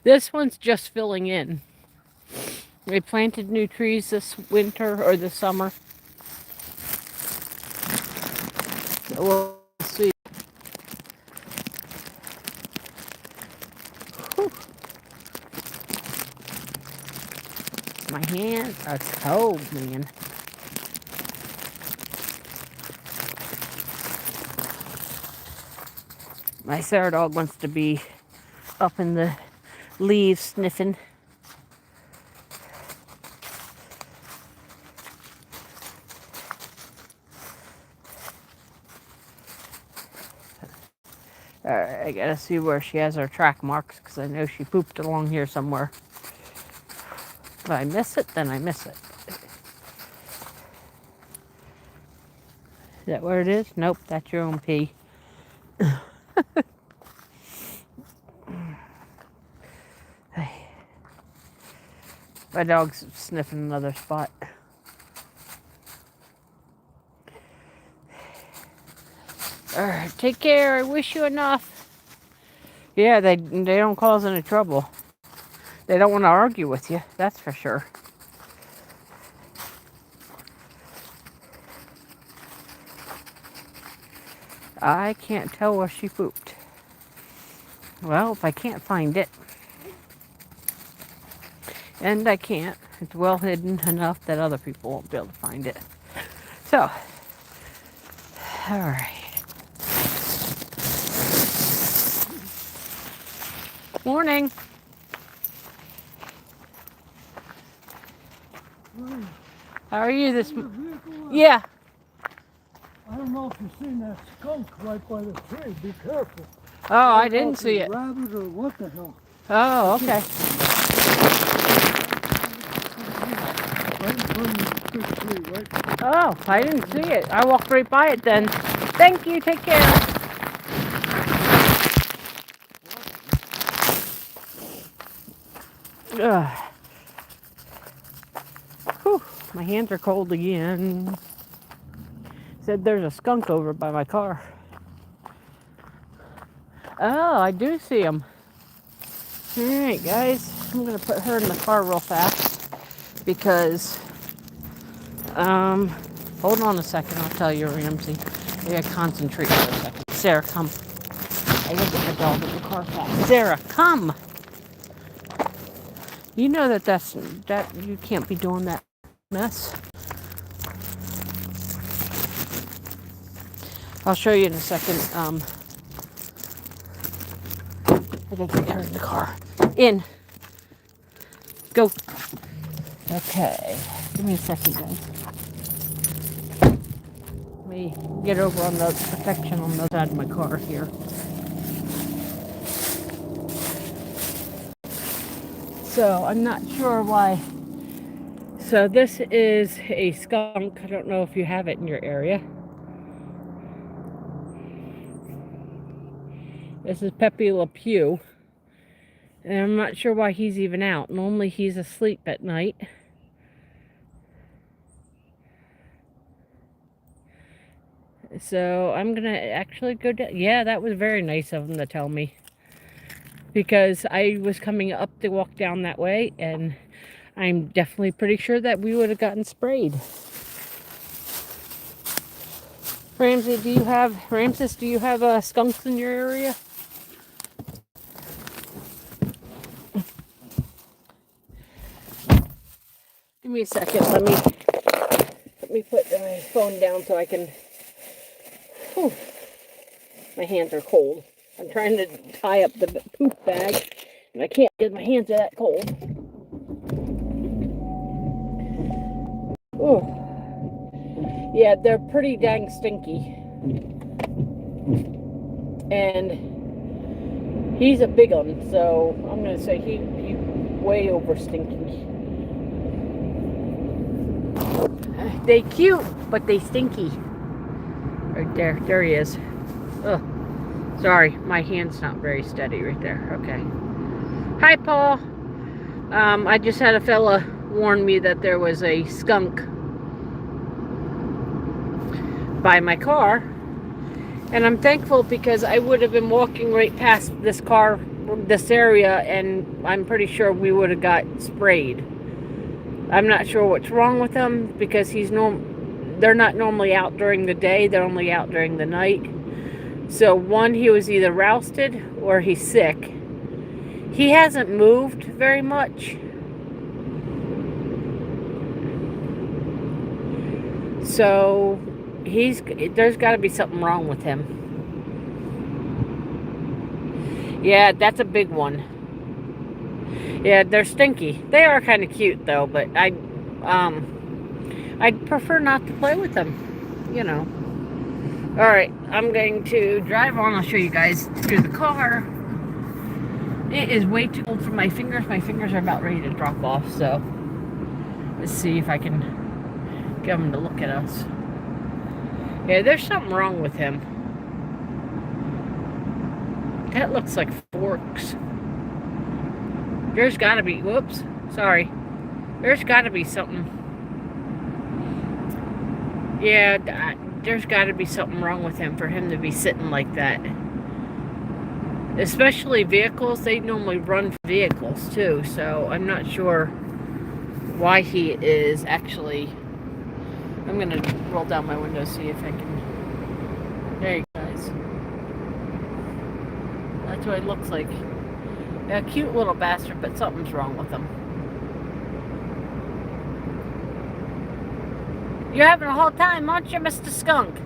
This one's just filling in. They planted new trees this winter or this summer. So we'll see. Whew. My hands are cold, man. My Sarah dog wants to be up in the leaves sniffing. Alright, I gotta see where she has her track marks because I know she pooped along here somewhere. If I miss it, then I miss it. Is that where it is? Nope, that's your own pee. My dog's sniffing another spot. Alright, take care. I wish you enough. Yeah, they don't cause any trouble. They don't want to argue with you, that's for sure. I can't tell where she pooped. Well, if I can't find it, and I can't, it's well hidden enough that other people won't be able to find it. So, alright. Morning. How are you this morning? Yeah. I don't know if you've seen that skunk right by the tree. Be careful. Oh, I didn't see it. Rabbit or what the hell? Oh, okay. Right in front of the big tree, right? Oh, I didn't see it. I walked right by it then. Thank you. Take care. Ugh. Whew, my hands are cold again. Said there's a skunk over by my car. Oh, I do see him. Alright, guys. I'm going to put her in the car real fast. Because, hold on a second. I'll tell you, Ramsey. I gotta concentrate for a second. Sarah, come. I gotta get the dog in the car fast. Sarah, come! You know that you can't be doing that mess. I'll show you in a second. I gotta get her in the car. In. Go. Okay. Give me a second, guys. Let me get over on the section on the side of my car here. So I'm not sure why. So this is a skunk. I don't know if you have it in your area. This is Pepe Le Pew. And I'm not sure why he's even out. Normally he's asleep at night. So I'm gonna actually go down. Yeah, that was very nice of him to tell me. Because I was coming up to walk down that way, and I'm definitely pretty sure that we would have gotten sprayed. Ramses, do you have skunks in your area? Give me a second. Let me put my phone down so I can. Whew, my hands are cold. I'm trying to tie up the poop bag, and I can't get my hands that cold. Oh, yeah, they're pretty dang stinky, and he's a big one, so I'm gonna say he way over stinky. They cute, but they stinky. Right there he is. Oh, sorry, my hand's not very steady right there. Okay. Hi, Paul. I just had a fella warn me that there was a skunk by my car, and I'm thankful because I would have been walking right past this area, and I'm pretty sure we would have got sprayed. I'm not sure what's wrong with him because they're not normally out during the day, they're only out during the night. So one, he was either rousted or he's sick. He hasn't moved very much. So there's got to be something wrong with him. Yeah, that's a big one. Yeah, they're stinky. They are kind of cute though, but I'd prefer not to play with them, you know. All right, I'm going to drive on. I'll show you guys through the car. It is way too cold for my fingers. My fingers are about ready to drop off, so let's see if I can get him to look at us. Yeah, there's something wrong with him. That looks like forks. There's got to be, whoops, sorry. There's got to be something. Yeah, there's got to be something wrong with him for him to be sitting like that. Especially vehicles, they normally run vehicles too, so I'm not sure why he is actually. I'm going to roll down my window, see if I can. There you guys. That's what it looks like. A cute little bastard, but something's wrong with him. You're having a hard time, aren't you, Mr. Skunk?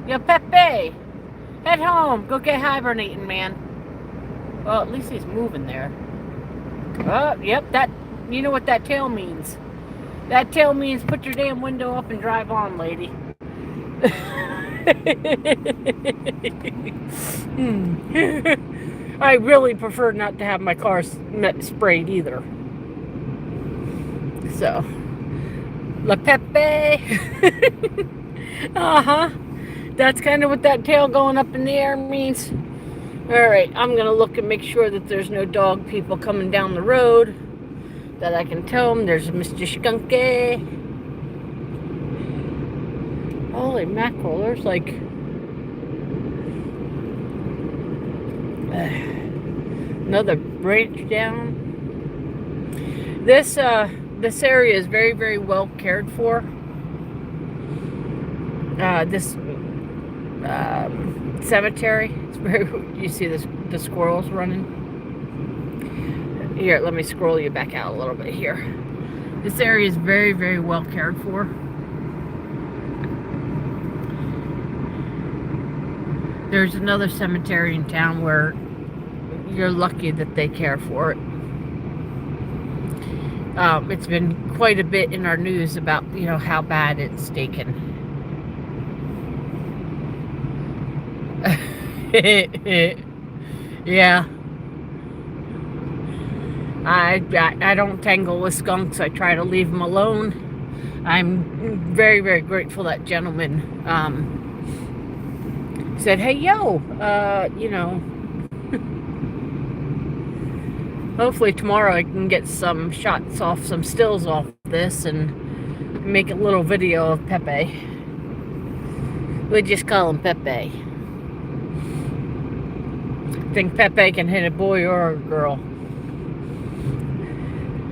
You're Pepe. Head home. Go get hibernating, man. Well, at least he's moving there. Oh, yep, you know what that tail means. That tail means put your damn window up and drive on, lady. I really prefer not to have my car sprayed either. So, La Pepe. That's kind of what that tail going up in the air means. Alright, I'm going to look and make sure that there's no dog people coming down the road. That I can tell them there's a Mr. Skunky. Holy mackerel, there's like another branch down. This area is very, very well cared for. This cemetery, it's very, you see the squirrels running. Here, let me scroll you back out a little bit here. This area is very, very well cared for. There's another cemetery in town where you're lucky that they care for it. It's been quite a bit in our news about, you know, how bad it's taken. Yeah. I don't tangle with skunks. I try to leave them alone. I'm very, very grateful that gentleman said, hey, yo, you know, hopefully tomorrow I can get some shots off, some stills off this and make a little video of Pepe. We just call him Pepe. I think Pepe can hit a boy or a girl.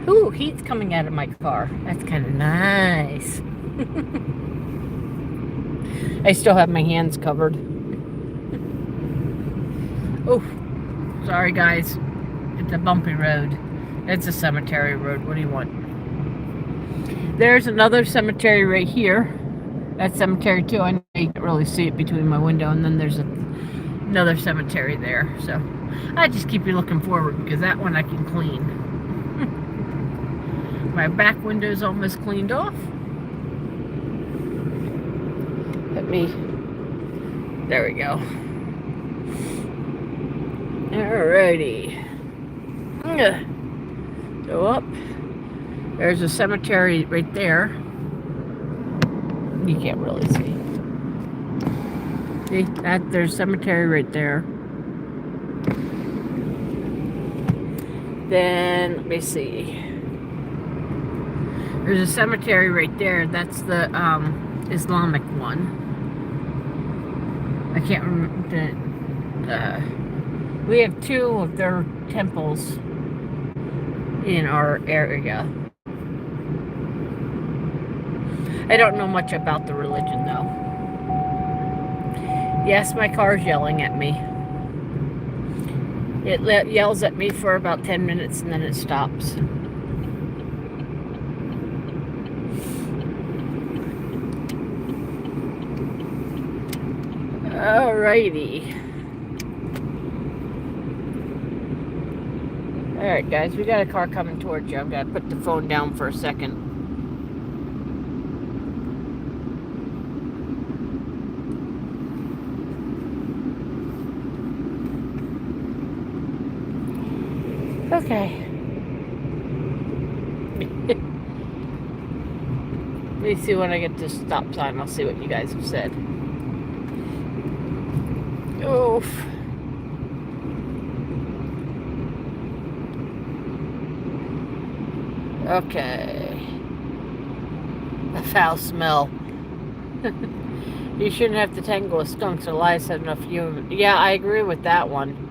Ooh, heat's coming out of my car. That's kind of nice. I still have my hands covered. Oh, sorry guys. It's a bumpy road. It's a cemetery road. What do you want? There's another cemetery right here. That's cemetery too. I know you can't really see it between my window, and then there's another cemetery there. So I just keep you looking forward because that one I can clean. My back window's almost cleaned off. There we go. Alrighty. Go up. There's a cemetery right there. You can't really see. See, there's a cemetery right there. Then, let me see. There's a cemetery right there. That's the Islamic one. I can't remember. We have two of their temples in our area. I don't know much about the religion though. Yes, my car's yelling at me. It yells at me for about 10 minutes and then it stops. Alrighty. Alright guys, we got a car coming towards you. I've got to put the phone down for a second. Okay. Let me see when I get to the stop sign. I'll see what you guys have said. Oof. Okay. A foul smell. You shouldn't have to tangle with skunks. Elias had enough human. Yeah, I agree with that one.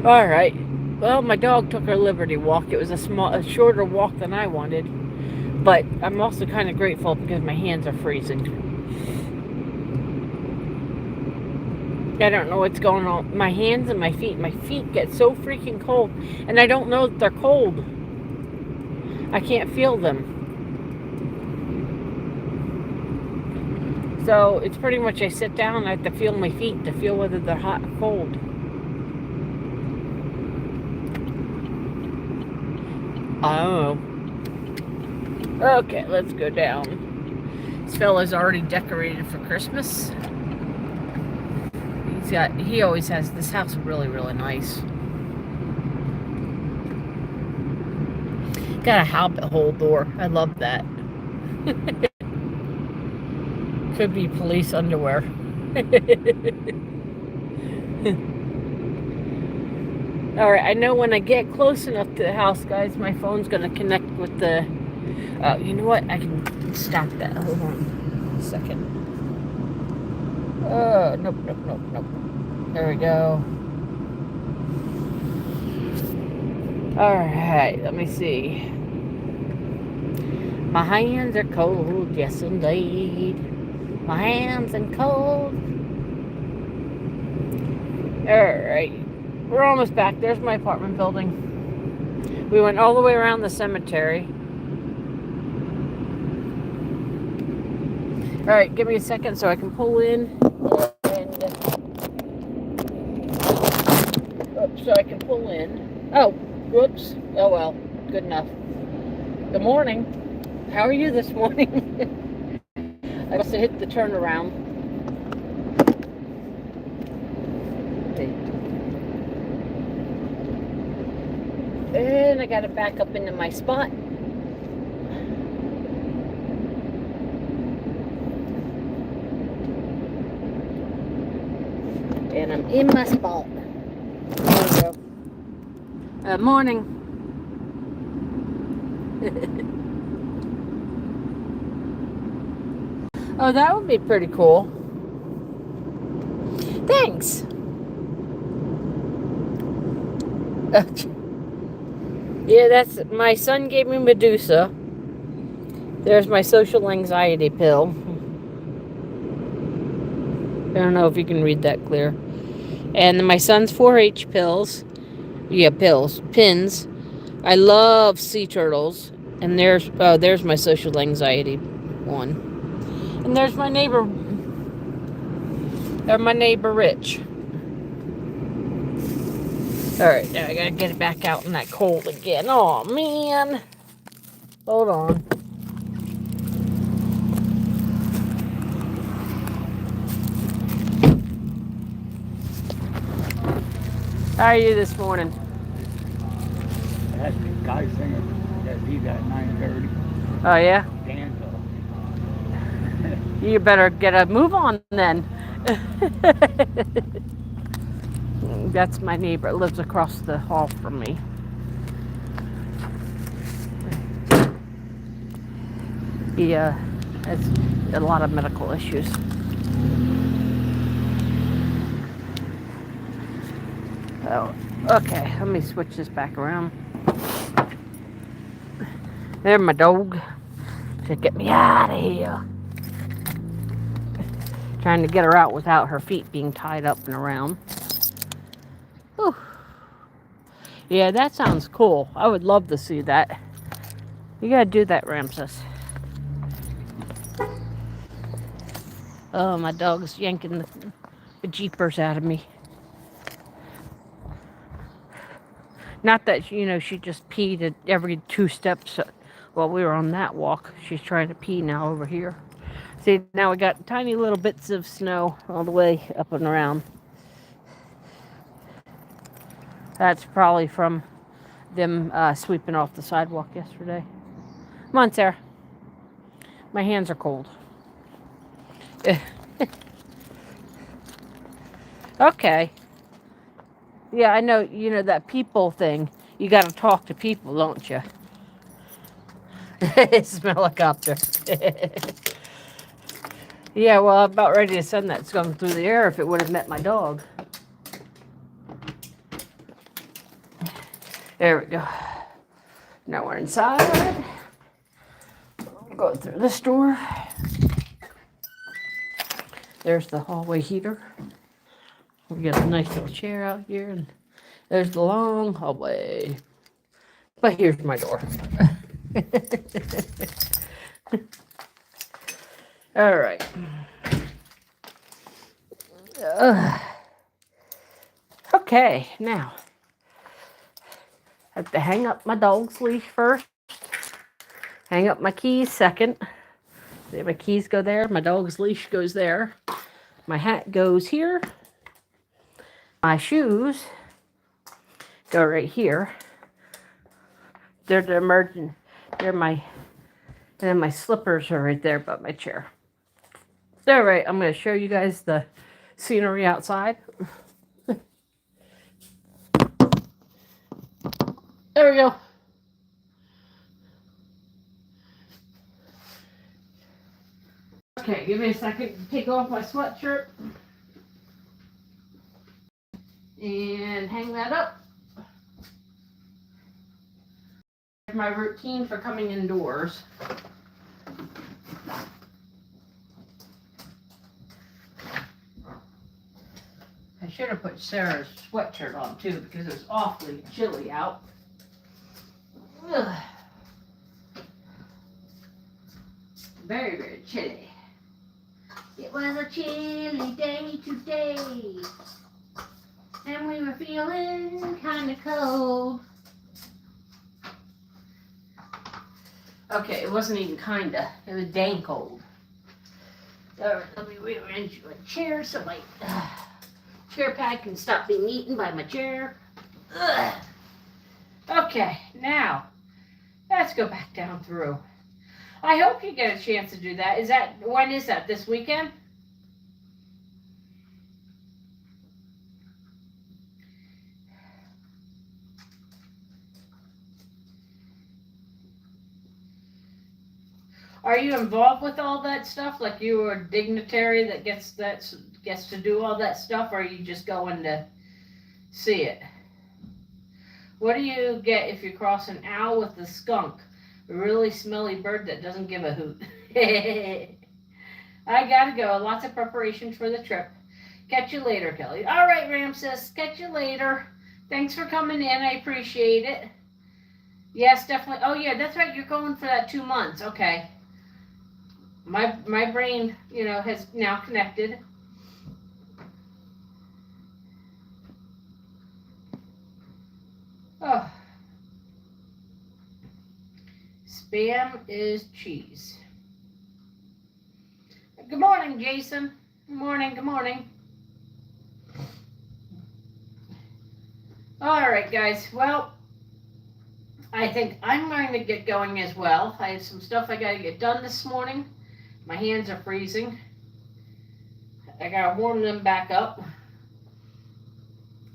Alright. Well, my dog took her liberty walk. It was a shorter walk than I wanted. But I'm also kind of grateful because my hands are freezing. I don't know what's going on. My hands and my feet. My feet get so freaking cold. And I don't know that they're cold. I can't feel them. So it's pretty much I sit down and I have to feel my feet to feel whether they're hot or cold. I don't know. Okay, let's go down. This fella's already decorated for Christmas. He always has, this house is really, really nice. Got a hobbit hole door. I love that. Could be police underwear. Alright, I know when I get close enough to the house, guys, my phone's going to connect with the... you know what? I can stop that. Hold on a second. Nope. There we go. Alright, let me see. My hands are cold, yes indeed. My hands are cold. Alright. We're almost back. There's my apartment building. We went all the way around the cemetery. Alright, give me a second so I can pull in. So I can pull in. Oh, whoops. Oh well, good enough. Good morning. How are you this morning? I must have hit the turnaround. And I got it back up into my spot. And I'm in my spot. There we go. Morning. Oh, that would be pretty cool. Thanks. Yeah, that's my son gave me Medusa. There's my social anxiety pill. I don't know if you can read that clear. And my son's 4-H pills. Yeah, pins. I love sea turtles. And there's my social anxiety one. And there's my neighbor. There's my neighbor Rich. Alright, now I gotta get it back out in that cold again. Oh man. Hold on. How are you this morning? That's the guy singing that leave at 9:30. Oh yeah? Danville. You better get a move on then. That's my neighbor. It lives across the hall from me. He has a lot of medical issues. Oh, okay. Let me switch this back around. There's my dog. Should get me out of here. Trying to get her out without her feet being tied up and around. Whew. Yeah, that sounds cool. I would love to see that. You gotta do that, Ramses. Oh, my dog's yanking the jeepers out of me. Not that, she just peed at every 2 steps while we were on that walk. She's trying to pee now over here. See, now we got tiny little bits of snow all the way up and around. That's probably from them sweeping off the sidewalk yesterday. Come on, Sarah. My hands are cold. Okay. Yeah, I know, that people thing. You got to talk to people, don't you? It's a helicopter. Yeah, well, I'm about ready to send that skunk through the air if it would have met my dog. There we go. Now we're inside. Go through this door. There's the hallway heater. We got a nice little chair out here, and there's the long hallway. But here's my door. All right. Okay, now I have to hang up my dog's leash first. Hang up my keys second. See, my keys go there. My dog's leash goes there. My hat goes here. My shoes go right here. They're the emergent. And then my slippers are right there by my chair. All right, I'm going to show you guys the scenery outside. There we go. Okay, give me a second to take off my sweatshirt and hang that up. My routine for coming indoors. I should have put Sarah's sweatshirt on too because it was awfully chilly out. Ugh. Very, very chilly. It was a chilly day today, and we were feeling kind of cold. Okay, it wasn't even kinda. It was dang cold. Alright, let me rearrange my chair so my chair pad can stop being eaten by my chair. Ugh. Okay, now let's go back down through. I hope you get a chance to do that. When is that? This weekend? Are you involved with all that stuff? Like you are a dignitary that gets to do all that stuff, or are you just going to see it? What do you get if you cross an owl with a skunk? A really smelly bird that doesn't give a hoot. I gotta go. Lots of preparations for the trip. Catch you later, Kelly. All right, Ramses. Catch you later. Thanks for coming in. I appreciate it. Yes, definitely. Oh, yeah, that's right. You're going for that 2 months. Okay. My brain, has now connected. Oh. Spam is cheese. Good morning, Jason. Good morning, good morning. All right, guys. Well, I think I'm going to get going as well. I have some stuff I got to get done this morning. My hands are freezing. I got to warm them back up.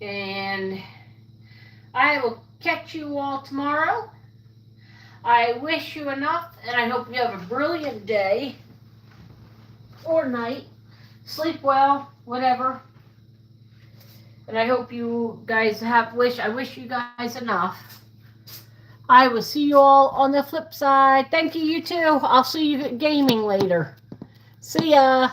And I will catch you all tomorrow. I wish you enough, and I hope you have a brilliant day or night. Sleep well, whatever. And I hope you guys I wish you guys enough. I will see you all on the flip side. Thank you, you too. I'll see you at gaming later. See ya.